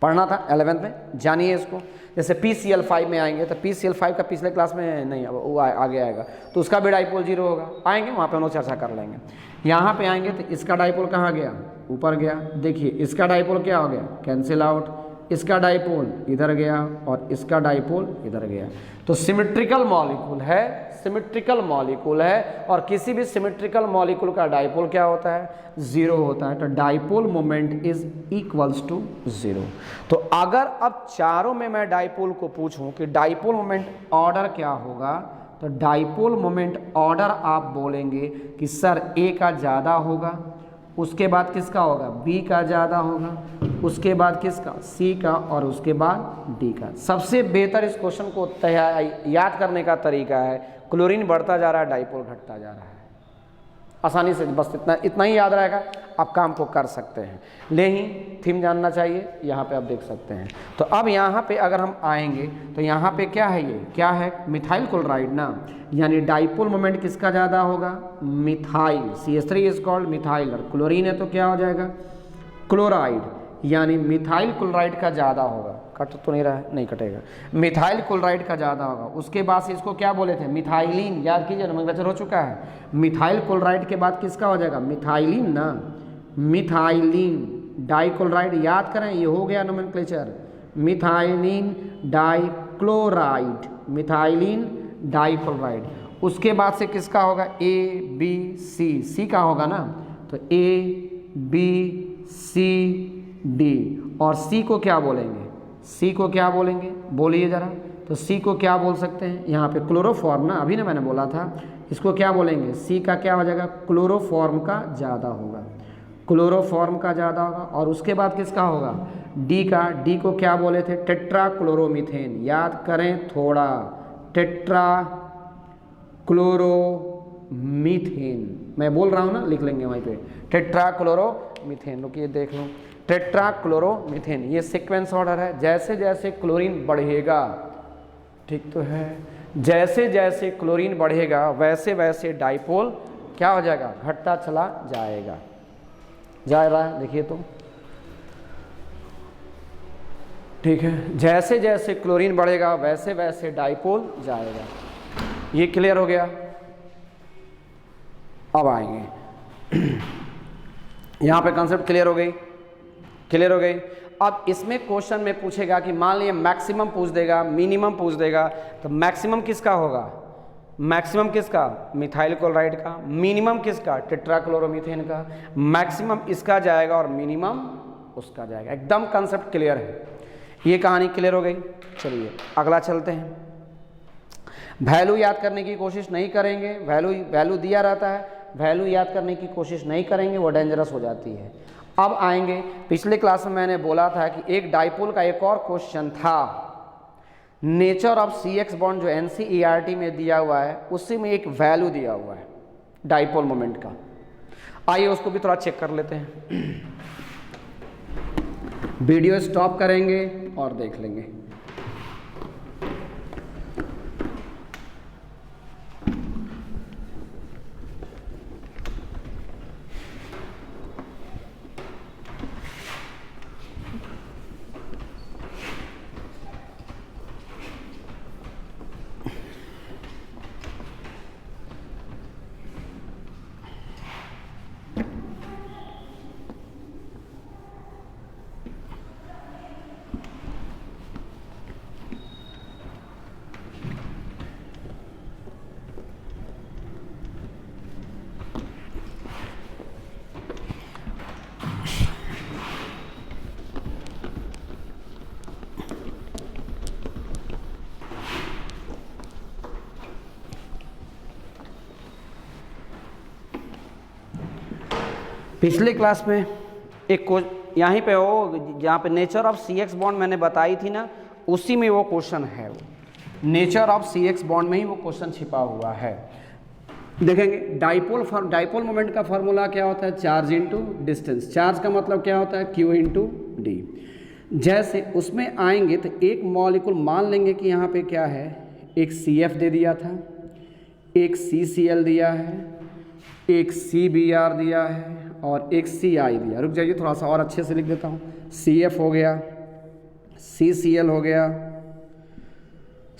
पढ़ना था 11th में, जानिए इसको। जैसे PCl5 में आएंगे तो PCl5 का पिछले क्लास में नहीं, वो आगे आएगा तो उसका भी डाइपोल 0 होगा, आएंगे वहाँ पे हम लोग चर्चा कर लेंगे। यहाँ पे आएंगे तो इसका डाइपोल कहाँ गया, ऊपर गया, देखिए इसका डाइपोल क्या हो गया, कैंसिल आउट, इसका डाइपोल इधर गया और इसका डाइपोल इधर गया। तो सिमेट्रिकल मॉलिक्यूल है, सिमेट्रिकल मॉलिक्यूल है, और किसी भी सिमेट्रिकल मॉलिक्यूल का डाइपोल क्या होता है, 0 होता है। तो dipole moment is equals to 0। तो अगर अब चारों में मैं डाइपोल को पूछूं कि डाइपोल मोमेंट ऑर्डर क्या होगा, तो डाइपोल मोमेंट ऑर्डर आप बोलेंगे कि सर A का ज़्यादा होगा, उसके बाद किसका होगा, B का ज़्यादा होगा, उसके बाद किसका, C का, और उसके बाद D का। सबसे बेहतर इस क्वेश्चन को याद करने का तरीका है, क्लोरीन बढ़ता जा रहा है, डाइपोल घटता जा रहा है, आसानी से बस इतना ही याद रहेगा, आप काम को कर सकते हैं। नहीं थीम जानना चाहिए, यहाँ पे आप देख सकते हैं। तो अब यहाँ पे अगर हम आएंगे तो यहाँ पे क्या है, ये क्या है, मिथाइल क्लोराइड ना, यानी डाइपोल मोमेंट किसका ज़्यादा होगा, methyl, CH3 is called methyl, और क्लोरीन है तो क्या हो जाएगा, क्लोराइड, यानी मिथाइल क्लोराइड का ज़्यादा होगा। कट तो नहीं रहा है, नहीं कटेगा, मिथाइल क्लोराइड का ज़्यादा होगा। उसके बाद से इसको क्या बोले थे, मिथाइलिन, याद कीजिए, नोमेनक्लेचर हो चुका है। मिथाइल क्लोराइड के बाद किसका हो जाएगा, मिथाइलिन ना, मिथाइलिन डाइक्लोराइड, याद करें ये हो गया nomenclature, methylene dichloride, methylene dichloride. उसके बाद से किसका होगा, A B C का होगा ना, तो ABCD, और C को क्या बोलेंगे, C को क्या बोलेंगे, बोलिए ज़रा। तो C को क्या बोल सकते हैं, यहाँ पे क्लोरोफॉर्म ना, अभी ना मैंने बोला था, इसको क्या बोलेंगे, C का क्या हो जाएगा, क्लोरोफॉर्म का ज़्यादा होगा, क्लोरोफॉर्म का ज़्यादा होगा। और उसके बाद किसका होगा, D का, D को क्या बोले थे, टेट्रा क्लोरोमीथेन, याद करें थोड़ा, टेट्रा क्लोरोमीथेन, मैं बोल रहा हूँ ना, लिख लेंगे वहीं पे, टेट्रा क्लोरोमीथेन, रुकिए देख लो, टेट्रा क्लोरोमीथेन, ये सीक्वेंस ऑर्डर है। जैसे जैसे क्लोरीन बढ़ेगा, ठीक तो है, जैसे जैसे क्लोरीन बढ़ेगा वैसे वैसे डाइपोल क्या हो जाएगा, घटता चला जाएगा, जा रहा है, देखिए तो, ठीक है, जैसे जैसे क्लोरीन बढ़ेगा वैसे वैसे डाइपोल जाएगा। ये क्लियर हो गया। अब आएंगे यहाँ पे कॉन्सेप्ट क्लियर हो गई, क्लियर हो गई। अब इसमें क्वेश्चन में पूछेगा कि मान लिया मैक्सिमम पूछ देगा, मिनिमम पूछ देगा, तो मैक्सिमम किसका होगा, मैक्सिमम किसका, मिथाइल क्लोराइड का, मिनिमम किसका, टेट्राक्लोरोमीथेन का, मैक्सिमम इसका जाएगा और मिनिमम उसका जाएगा। एकदम कॉन्सेप्ट क्लियर है, ये कहानी क्लियर हो गई। चलिए अगला चलते हैं। वैल्यू याद करने की कोशिश नहीं करेंगे, वैल्यू दिया रहता है, वैल्यू याद करने की कोशिश नहीं करेंगे, वो डेंजरस हो जाती है। अब आएंगे, पिछले क्लास में मैंने बोला था कि एक डाइपोल का एक और क्वेश्चन था, नेचर ऑफ CX बॉन्ड जो NCERT में दिया हुआ है, उसी में एक वैल्यू दिया हुआ है डाइपोल मोमेंट का। आइए उसको भी थोड़ा चेक कर लेते हैं। वीडियो स्टॉप करेंगे और देख लेंगे। पिछले क्लास में एक यहीं पे वो जहाँ पे nature of C X bond मैंने बताई थी ना, उसी में वो क्वेश्चन है। वो nature of C X bond में ही वो क्वेश्चन छिपा हुआ है। देखेंगे डाइपोल मोमेंट का फॉर्मूला क्या होता है, चार्ज इनटू डिस्टेंस। चार्ज का मतलब क्या होता है, क्यू इनटू डी। जैसे उसमें आएंगे तो एक मॉलिक्यूल मान लेंगे कि यहाँ पे क्या है, एक सी एफ दे दिया था, एक सी सी एल दिया है, एक सी बी आर दिया है और एक सी आई दिया। रुक जाइए थोड़ा सा और अच्छे से लिख देता हूँ। सी एफ हो गया, सी सी एल हो गया,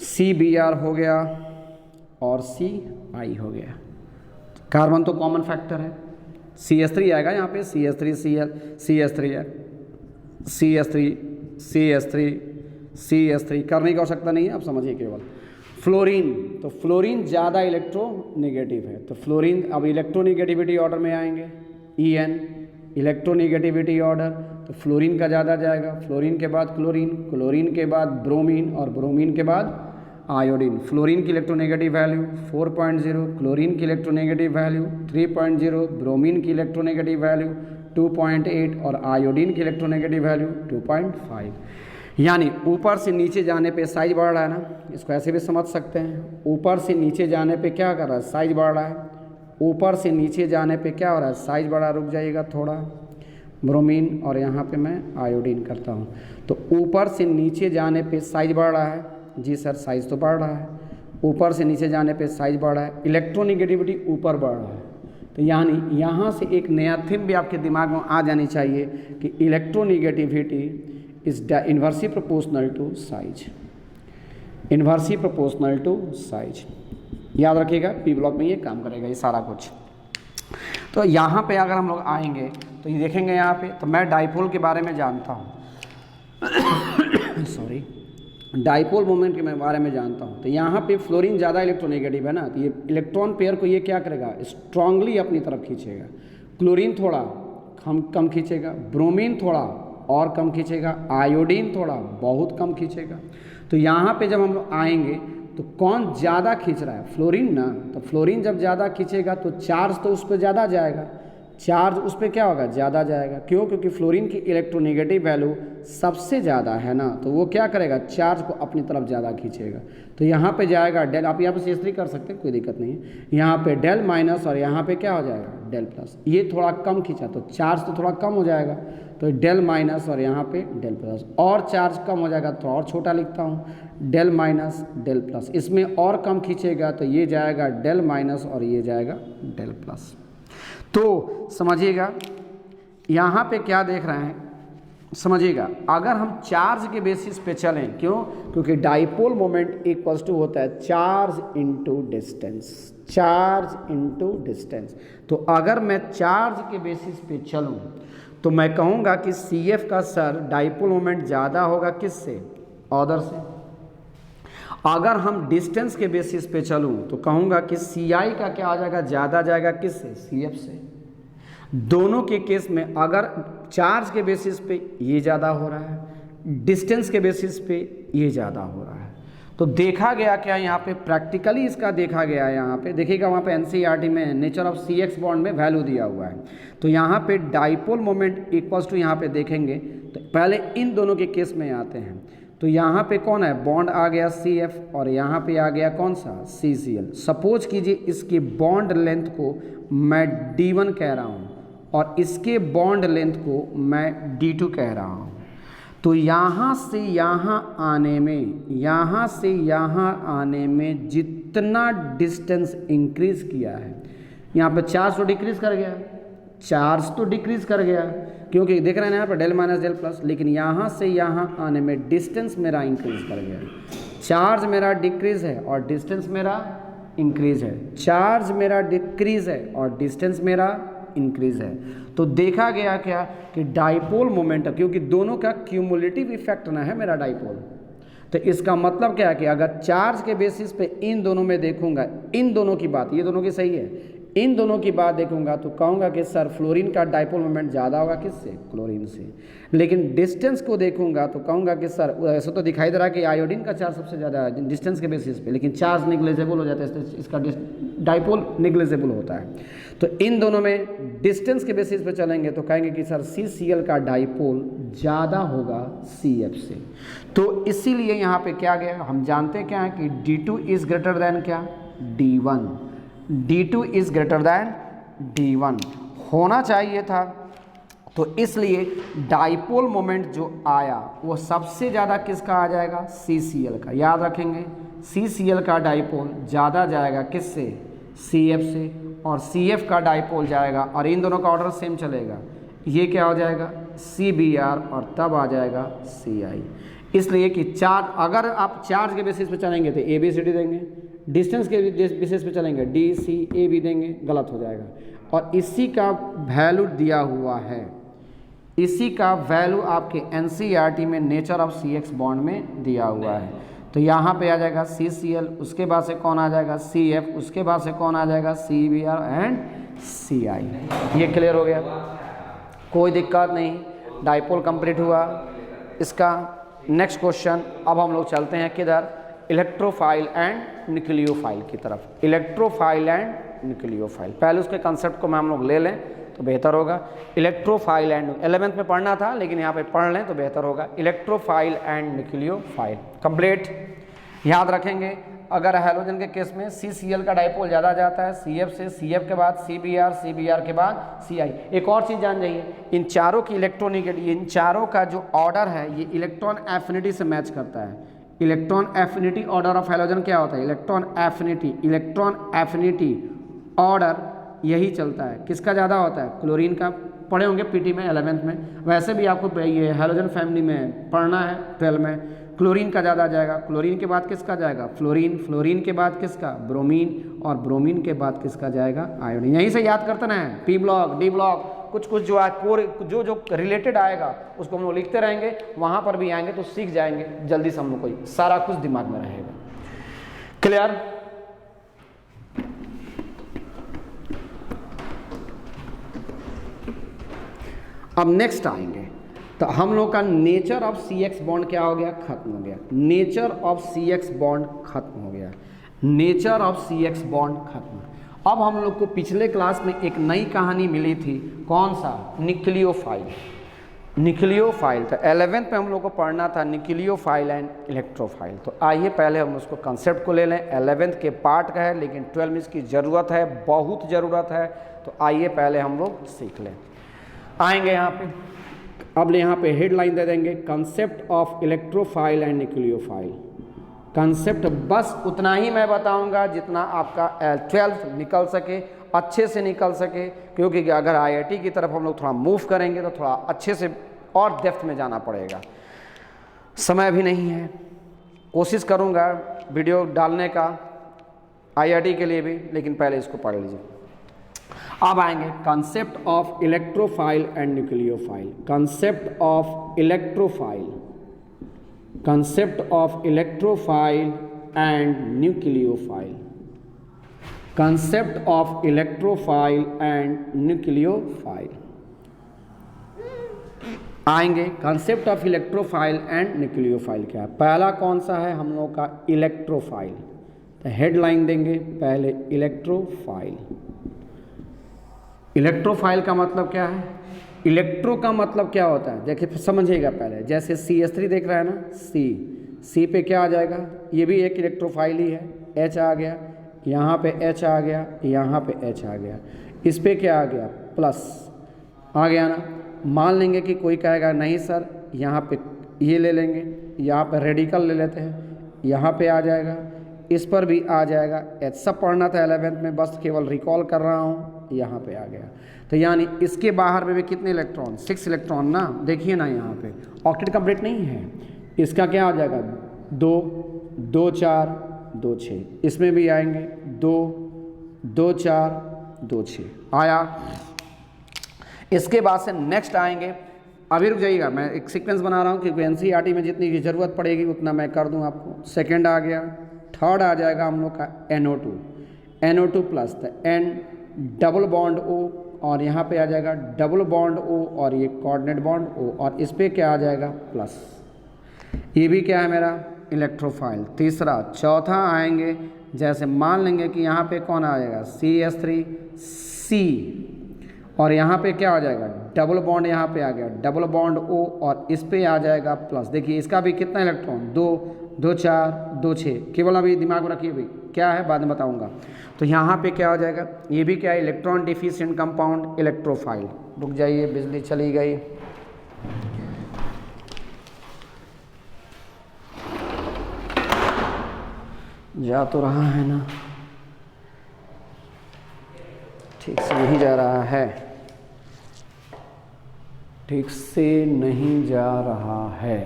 सी बी आर हो गया और सी आई हो गया। कार्बन तो कॉमन फैक्टर है, सी एस थ्री आएगा यहाँ पे, C S three C L, C S three है, C S three C S three C S three, करने की आवश्यकता नहीं है, आप समझिए केवल। फ्लोरीन, तो फ्लोरीन ज़्यादा इलेक्ट्रोनेगेटिव है, तो फ्लोरीन अब इलेक्ट्रोनेगेटिविटी ऑर्डर में आएंगे, ई एन इलेक्ट्रोनेगेटिविटी ऑर्डर, तो फ्लोरीन का ज़्यादा जाएगा। फ्लोरीन के बाद क्लोरीन, क्लोरीन के बाद ब्रोमीन और ब्रोमीन के बाद आयोडीन। फ्लोरीन की इलेक्ट्रोनेगेटिव वैल्यू 4.0, क्लोरीन की इलेक्ट्रोनेगेटिव वैल्यू 3.0, ब्रोमीन की इलेक्ट्रोनेगेटिव वैल्यू 2.8 और आयोडीन की इलेक्ट्रोनेगेटिव वैल्यू 2.5। यानी ऊपर से नीचे जाने पे साइज बढ़ रहा है ना, इसको ऐसे भी समझ सकते हैं। ऊपर से नीचे जाने पे क्या कर रहा है, साइज बढ़ रहा है। ऊपर से नीचे जाने पे क्या हो रहा है, साइज बढ़ा। रुक जाइएगा थोड़ा, ब्रोमीन और यहाँ पे मैं आयोडीन करता हूँ। तो ऊपर से नीचे जाने पे साइज बढ़ रहा है, जी सर साइज तो बढ़ रहा है। ऊपर से नीचे जाने पे साइज बढ़ रहा है, इलेक्ट्रोनेगेटिविटी ऊपर बढ़ रहा है। तो यानी यहाँ से एक नया थीम भी आपके दिमाग में आ जानी चाहिए कि electronegativity is inversely proportional to size. Inversely proportional to size, याद रखिएगा, पी ब्लॉक में ये काम करेगा ये सारा कुछ। तो यहाँ पे अगर हम लोग आएंगे तो ये देखेंगे यहाँ पे, तो मैं डाइपोल के बारे में जानता हूँ सॉरी, डाइपोल मोमेंट के बारे में जानता हूँ। तो यहाँ पे फ्लोरीन ज़्यादा इलेक्ट्रोनेगेटिव है ना, तो ये इलेक्ट्रॉन पेयर को ये क्या करेगा, स्ट्रांगली अपनी तरफ खींचेगा। क्लोरीन थोड़ा कम खींचेगा, ब्रोमीन थोड़ा और कम खींचेगा, आयोडीन थोड़ा बहुत कम खींचेगा। तो यहाँ पे जब हम लोग आएंगे तो कौन ज़्यादा खींच रहा है, फ्लोरीन ना। तो फ्लोरीन जब ज़्यादा खींचेगा तो चार्ज तो उस पर ज़्यादा जाएगा, चार्ज उस पर क्या होगा, ज़्यादा जाएगा। क्यों, क्योंकि फ्लोरीन की इलेक्ट्रोनेगेटिव वैल्यू सबसे ज़्यादा है ना, तो वो क्या करेगा, चार्ज को अपनी तरफ ज़्यादा खींचेगा। तो यहाँ पे जाएगा डेल, आप यहाँ पे C3 कर सकते हैं, कोई दिक्कत नहीं है। यहाँ पे डेल माइनस और यहाँ पे क्या हो जाएगा, डेल प्लस। ये थोड़ा कम खींचा तो चार्ज तो थोड़ा कम हो जाएगा, तो डेल माइनस और यहाँ पे डेल प्लस। और चार्ज कम हो जाएगा तो और छोटा लिखता हूँ, डेल माइनस डेल प्लस। इसमें और कम खींचेगा तो ये जाएगा डेल माइनस और ये जाएगा डेल प्लस। तो समझिएगा यहाँ पे क्या देख रहे हैं, समझिएगा। अगर हम चार्ज के बेसिस पे चलें, क्यों, क्योंकि डाइपोल मोमेंट इक्वल्स टू होता है charge into distance, charge into distance. तो अगर मैं चार्ज के बेसिस पे चलूं तो मैं कहूँगा कि CF का सर डाइपोल मोमेंट ज़्यादा होगा किससे, ऑर्डर से। अगर हम डिस्टेंस के बेसिस पे चलूँ तो कहूँगा कि CI का क्या आ जाएगा, ज़्यादा जाएगा किससे, CF से। दोनों के केस में अगर चार्ज के बेसिस पे ये ज़्यादा हो रहा है, डिस्टेंस के बेसिस पे ये ज़्यादा हो रहा है। तो देखा गया क्या यहाँ पे, प्रैक्टिकली इसका देखा गया। यहाँ पे देखिएगा, वहाँ पे NCERT में नेचर ऑफ CX बॉन्ड में वैल्यू दिया हुआ है। तो यहाँ पे डाइपोल मोमेंट इक्वल्स टू, यहाँ पे देखेंगे तो पहले इन दोनों के केस में आते हैं। तो यहाँ पे कौन है, बॉन्ड आ गया CF और यहाँ पे आ गया कौन सा, CCl। सपोज कीजिए इसके बॉन्ड लेंथ को मैं D1 कह रहा हूँ और इसके बॉन्ड लेंथ को मैं D2 कह रहा हूँ। तो यहाँ से यहाँ आने में, यहाँ से यहाँ आने में जितना डिस्टेंस इंक्रीज किया है, यहाँ पे चार्ज तो डिक्रीज कर गया, चार्ज तो डिक्रीज कर गया, क्योंकि देख रहे हैं यहाँ पर डेल माइनस डेल प्लस, लेकिन यहाँ से यहाँ आने में डिस्टेंस मेरा इंक्रीज कर गया। चार्ज मेरा डिक्रीज है और डिस्टेंस मेरा इंक्रीज है, चार्ज मेरा डिक्रीज है और डिस्टेंस मेरा इंक्रीज है। तो देखा गया क्या कि डाइपोल मोमेंट, क्योंकि दोनों का क्यूमुलेटिव इफेक्ट ना है मेरा डाइपोल, तो इसका मतलब क्या है कि अगर चार्ज के बेसिस पे इन दोनों में देखूंगा, इन दोनों की बात, ये दोनों की सही है, इन दोनों की बात देखूंगा तो कहूँगा कि सर फ्लोरीन का डाइपोल मोमेंट ज़्यादा होगा किससे, क्लोरीन से। लेकिन डिस्टेंस को देखूंगा तो कहूँगा कि सर ऐसा तो दिखाई दे रहा है कि आयोडीन का चार्ज सबसे ज़्यादा है डिस्टेंस के बेसिस पे, लेकिन चार्ज निग्लेजेबल हो जाता है, इसका डाइपोल निग्लेजेबल होता है। तो इन दोनों में डिस्टेंस के बेसिस पे चलेंगे तो कहेंगे कि सर CCl का डाइपोल ज़्यादा होगा CF से। तो इसीलिए यहाँ पे क्या गया, हम जानते क्या है कि D2 इज़ ग्रेटर दैन क्या, D1, D2 is greater than D1 होना चाहिए था। तो इसलिए डाइपोल मोमेंट जो आया वो सबसे ज़्यादा किसका आ जाएगा, CCl का। याद रखेंगे CCl का डाइपोल ज़्यादा जाएगा किससे, CF से, और CF का डाइपोल जाएगा, और इन दोनों का ऑर्डर सेम चलेगा, ये क्या हो जाएगा CBr, और तब आ जाएगा Ci। इसलिए कि चार्ज, अगर आप चार्ज के बेसिस पे चलेंगे तो ABCD देंगे, डिस्टेंस के बेसिस पे चलेंगे DC भी देंगे, गलत हो जाएगा। और इसी का वैल्यू दिया हुआ है, इसी का वैल्यू आपके NCERT में नेचर ऑफ CX बॉन्ड में दिया हुआ है। तो यहाँ पे आ जाएगा CCl, उसके बाद से कौन आ जाएगा CF, उसके बाद से कौन आ जाएगा CBr एंड Ci। ये क्लियर हो गया, कोई दिक्कत नहीं, डाइपोल कंप्लीट हुआ इसका। नेक्स्ट क्वेश्चन, अब हम लोग चलते हैं किधर, इलेक्ट्रोफाइल एंड न्यूक्लियोफाइल की तरफ। इलेक्ट्रोफाइल एंड न्यूक्लियोफाइल, पहले उसके कंसेप्ट को हम लोग ले लें तो बेहतर होगा। इलेक्ट्रोफाइल एंड 11th में पढ़ना था लेकिन यहाँ पे पढ़ लें तो बेहतर होगा। Electrophile and nucleophile complete. याद रखेंगे अगर हैलोजन के केस में CCl का डाइपोल ज़्यादा जाता है CF से, CF के बाद CBr, CBr के बाद Ci। एक और चीज़ जान जाइए, इन चारों की इलेक्ट्रोनिगेटिव, इन चारों का जो ऑर्डर है ये इलेक्ट्रॉन एफिनिटी से मैच करता है। Electron affinity order of halogen क्या होता है, इलेक्ट्रॉन एफिनिटी ऑर्डर यही चलता है। किसका ज़्यादा होता है, क्लोरीन का। पढ़े होंगे पीटी में 11th में, वैसे भी आपको ये हैलोजन फैमिली में पढ़ना है 12 में। क्लोरीन का ज़्यादा जाएगा, क्लोरीन के बाद किसका जाएगा, फ्लोरीन, फ्लोरीन के बाद किसका, ब्रोमीन, और ब्रोमीन के बाद किसका जाएगा, आयोडीन। यहीं से याद करते ना, P ब्लॉक, D ब्लॉक, कुछ जो जो रिलेटेड आएगा उसको हम लोग लिखते रहेंगे, वहाँ पर भी आएंगे तो सीख जाएंगे जल्दी से, हम लोग को सारा कुछ दिमाग में रहेगा। क्लियर। अब नेक्स्ट आएंगे तो हम लोग का नेचर ऑफ CX बॉन्ड क्या हो गया, खत्म हो गया। नेचर ऑफ CX बॉन्ड खत्म हो गया, नेचर ऑफ CX बॉन्ड खत्म। अब हम लोग को पिछले क्लास में एक नई कहानी मिली थी, कौन सा, न्यूक्लियोफाइल। न्यूक्लियोफाइल तो 11th में हम लोग को पढ़ना था न्यूक्लियोफाइल एंड इलेक्ट्रोफाइल। तो आइए पहले हम उसको कंसेप्ट को ले लें, 11th के पार्ट का है लेकिन 12 में इसकी ज़रूरत है, बहुत ज़रूरत है। तो आइए पहले हम लोग सीख लें। आएंगे यहाँ पे, अब यहाँ पे हेडलाइन दे देंगे, concept of electrophile and nucleophile. Concept बस उतना ही मैं बताऊंगा जितना आपका 12th निकल सके, अच्छे से निकल सके, क्योंकि अगर IIT की तरफ हम लोग थोड़ा मूव करेंगे तो थोड़ा अच्छे से और डेप्थ में जाना पड़ेगा, समय भी नहीं है। कोशिश करूंगा वीडियो डालने का IIT के लिए भी, लेकिन पहले इसको पढ़ लीजिए। अब आएंगे concept of electrophile and nucleophile. Concept of electrophile, concept of electrophile and nucleophile, concept of electrophile and nucleophile. आएंगे concept of electrophile and nucleophile क्या है। पहला कौन सा है हम लोग का, इलेक्ट्रोफाइल। तो हेडलाइन देंगे पहले इलेक्ट्रोफाइल। इलेक्ट्रोफाइल का मतलब क्या है, इलेक्ट्रो का मतलब क्या होता है, देखिए समझिएगा पहले। जैसे CH3 देख रहा है ना, C पे क्या आ जाएगा, ये भी एक इलेक्ट्रोफाइल ही है, H आ गया, यहाँ पे H आ गया, यहाँ पे H आ गया, इस पे क्या आ गया, प्लस आ गया ना। मान लेंगे कि कोई कहेगा नहीं सर यहाँ पे ये ले लेंगे, यहाँ पे रेडिकल ले लेते हैं, यहाँ पे आ जाएगा, इस पर भी आ जाएगा H। सब पढ़ना था 11th में, बस केवल रिकॉल कर रहा हूँ, यहाँ पे आ गया। तो यानी इसके बाहर में भी कितने इलेक्ट्रॉन, 6 इलेक्ट्रॉन ना, देखिए ना यहाँ पे ऑक्टेट कंप्लीट नहीं है। इसका क्या हो जाएगा, 2 2 4 2 6, इसमें भी आएंगे 2 2 4 2 6 आया। इसके बाद से नेक्स्ट आएंगे, अभी रुक जाइएगा, मैं एक सीक्वेंस बना रहा हूँ क्योंकि NCERT में जितनी की ज़रूरत पड़ेगी उतना मैं कर दूँ आपको। सेकेंड आ गया, थर्ड आ जाएगा हम लोग का NO2 प्लस, तो N डबल बॉन्ड O और यहाँ पे आ जाएगा डबल बॉन्ड O और ये कोऑर्डिनेट बॉन्ड O और इस पे क्या आ जाएगा प्लस। ये भी क्या है मेरा इलेक्ट्रोफाइल। तीसरा चौथा आएंगे, जैसे मान लेंगे कि यहाँ पे कौन आ जाएगा CH3C और यहाँ पे क्या आ जाएगा डबल बॉन्ड, यहाँ पे आ गया डबल बॉन्ड O और इस पे आ जाएगा प्लस। देखिए इसका भी कितना इलेक्ट्रॉन 2 2 4 2 6, केवल अभी दिमाग में रखिए भाई क्या है बाद में बताऊंगा। तो यहाँ पे क्या हो जाएगा, ये भी क्या है इलेक्ट्रॉन डिफिशिएंट कंपाउंड इलेक्ट्रोफाइल। रुक जाइए बिजली चली गई। जा तो रहा है ना, ठीक से नहीं जा रहा है, ठीक से नहीं जा रहा है,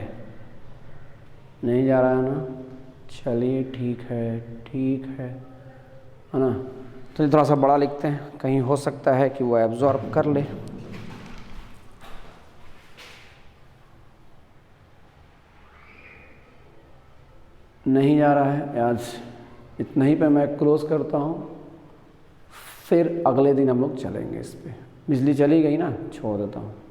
नहीं जा रहा है ना। चलिए ठीक है ना। तो थोड़ा सा बड़ा लिखते हैं, कहीं हो सकता है कि वो एब्जॉर्ब कर ले। नहीं जा रहा है आज, इतना ही पे मैं क्लोज करता हूँ, फिर अगले दिन हम लोग चलेंगे इस पे। बिजली चली गई ना, छोड़ देता हूँ।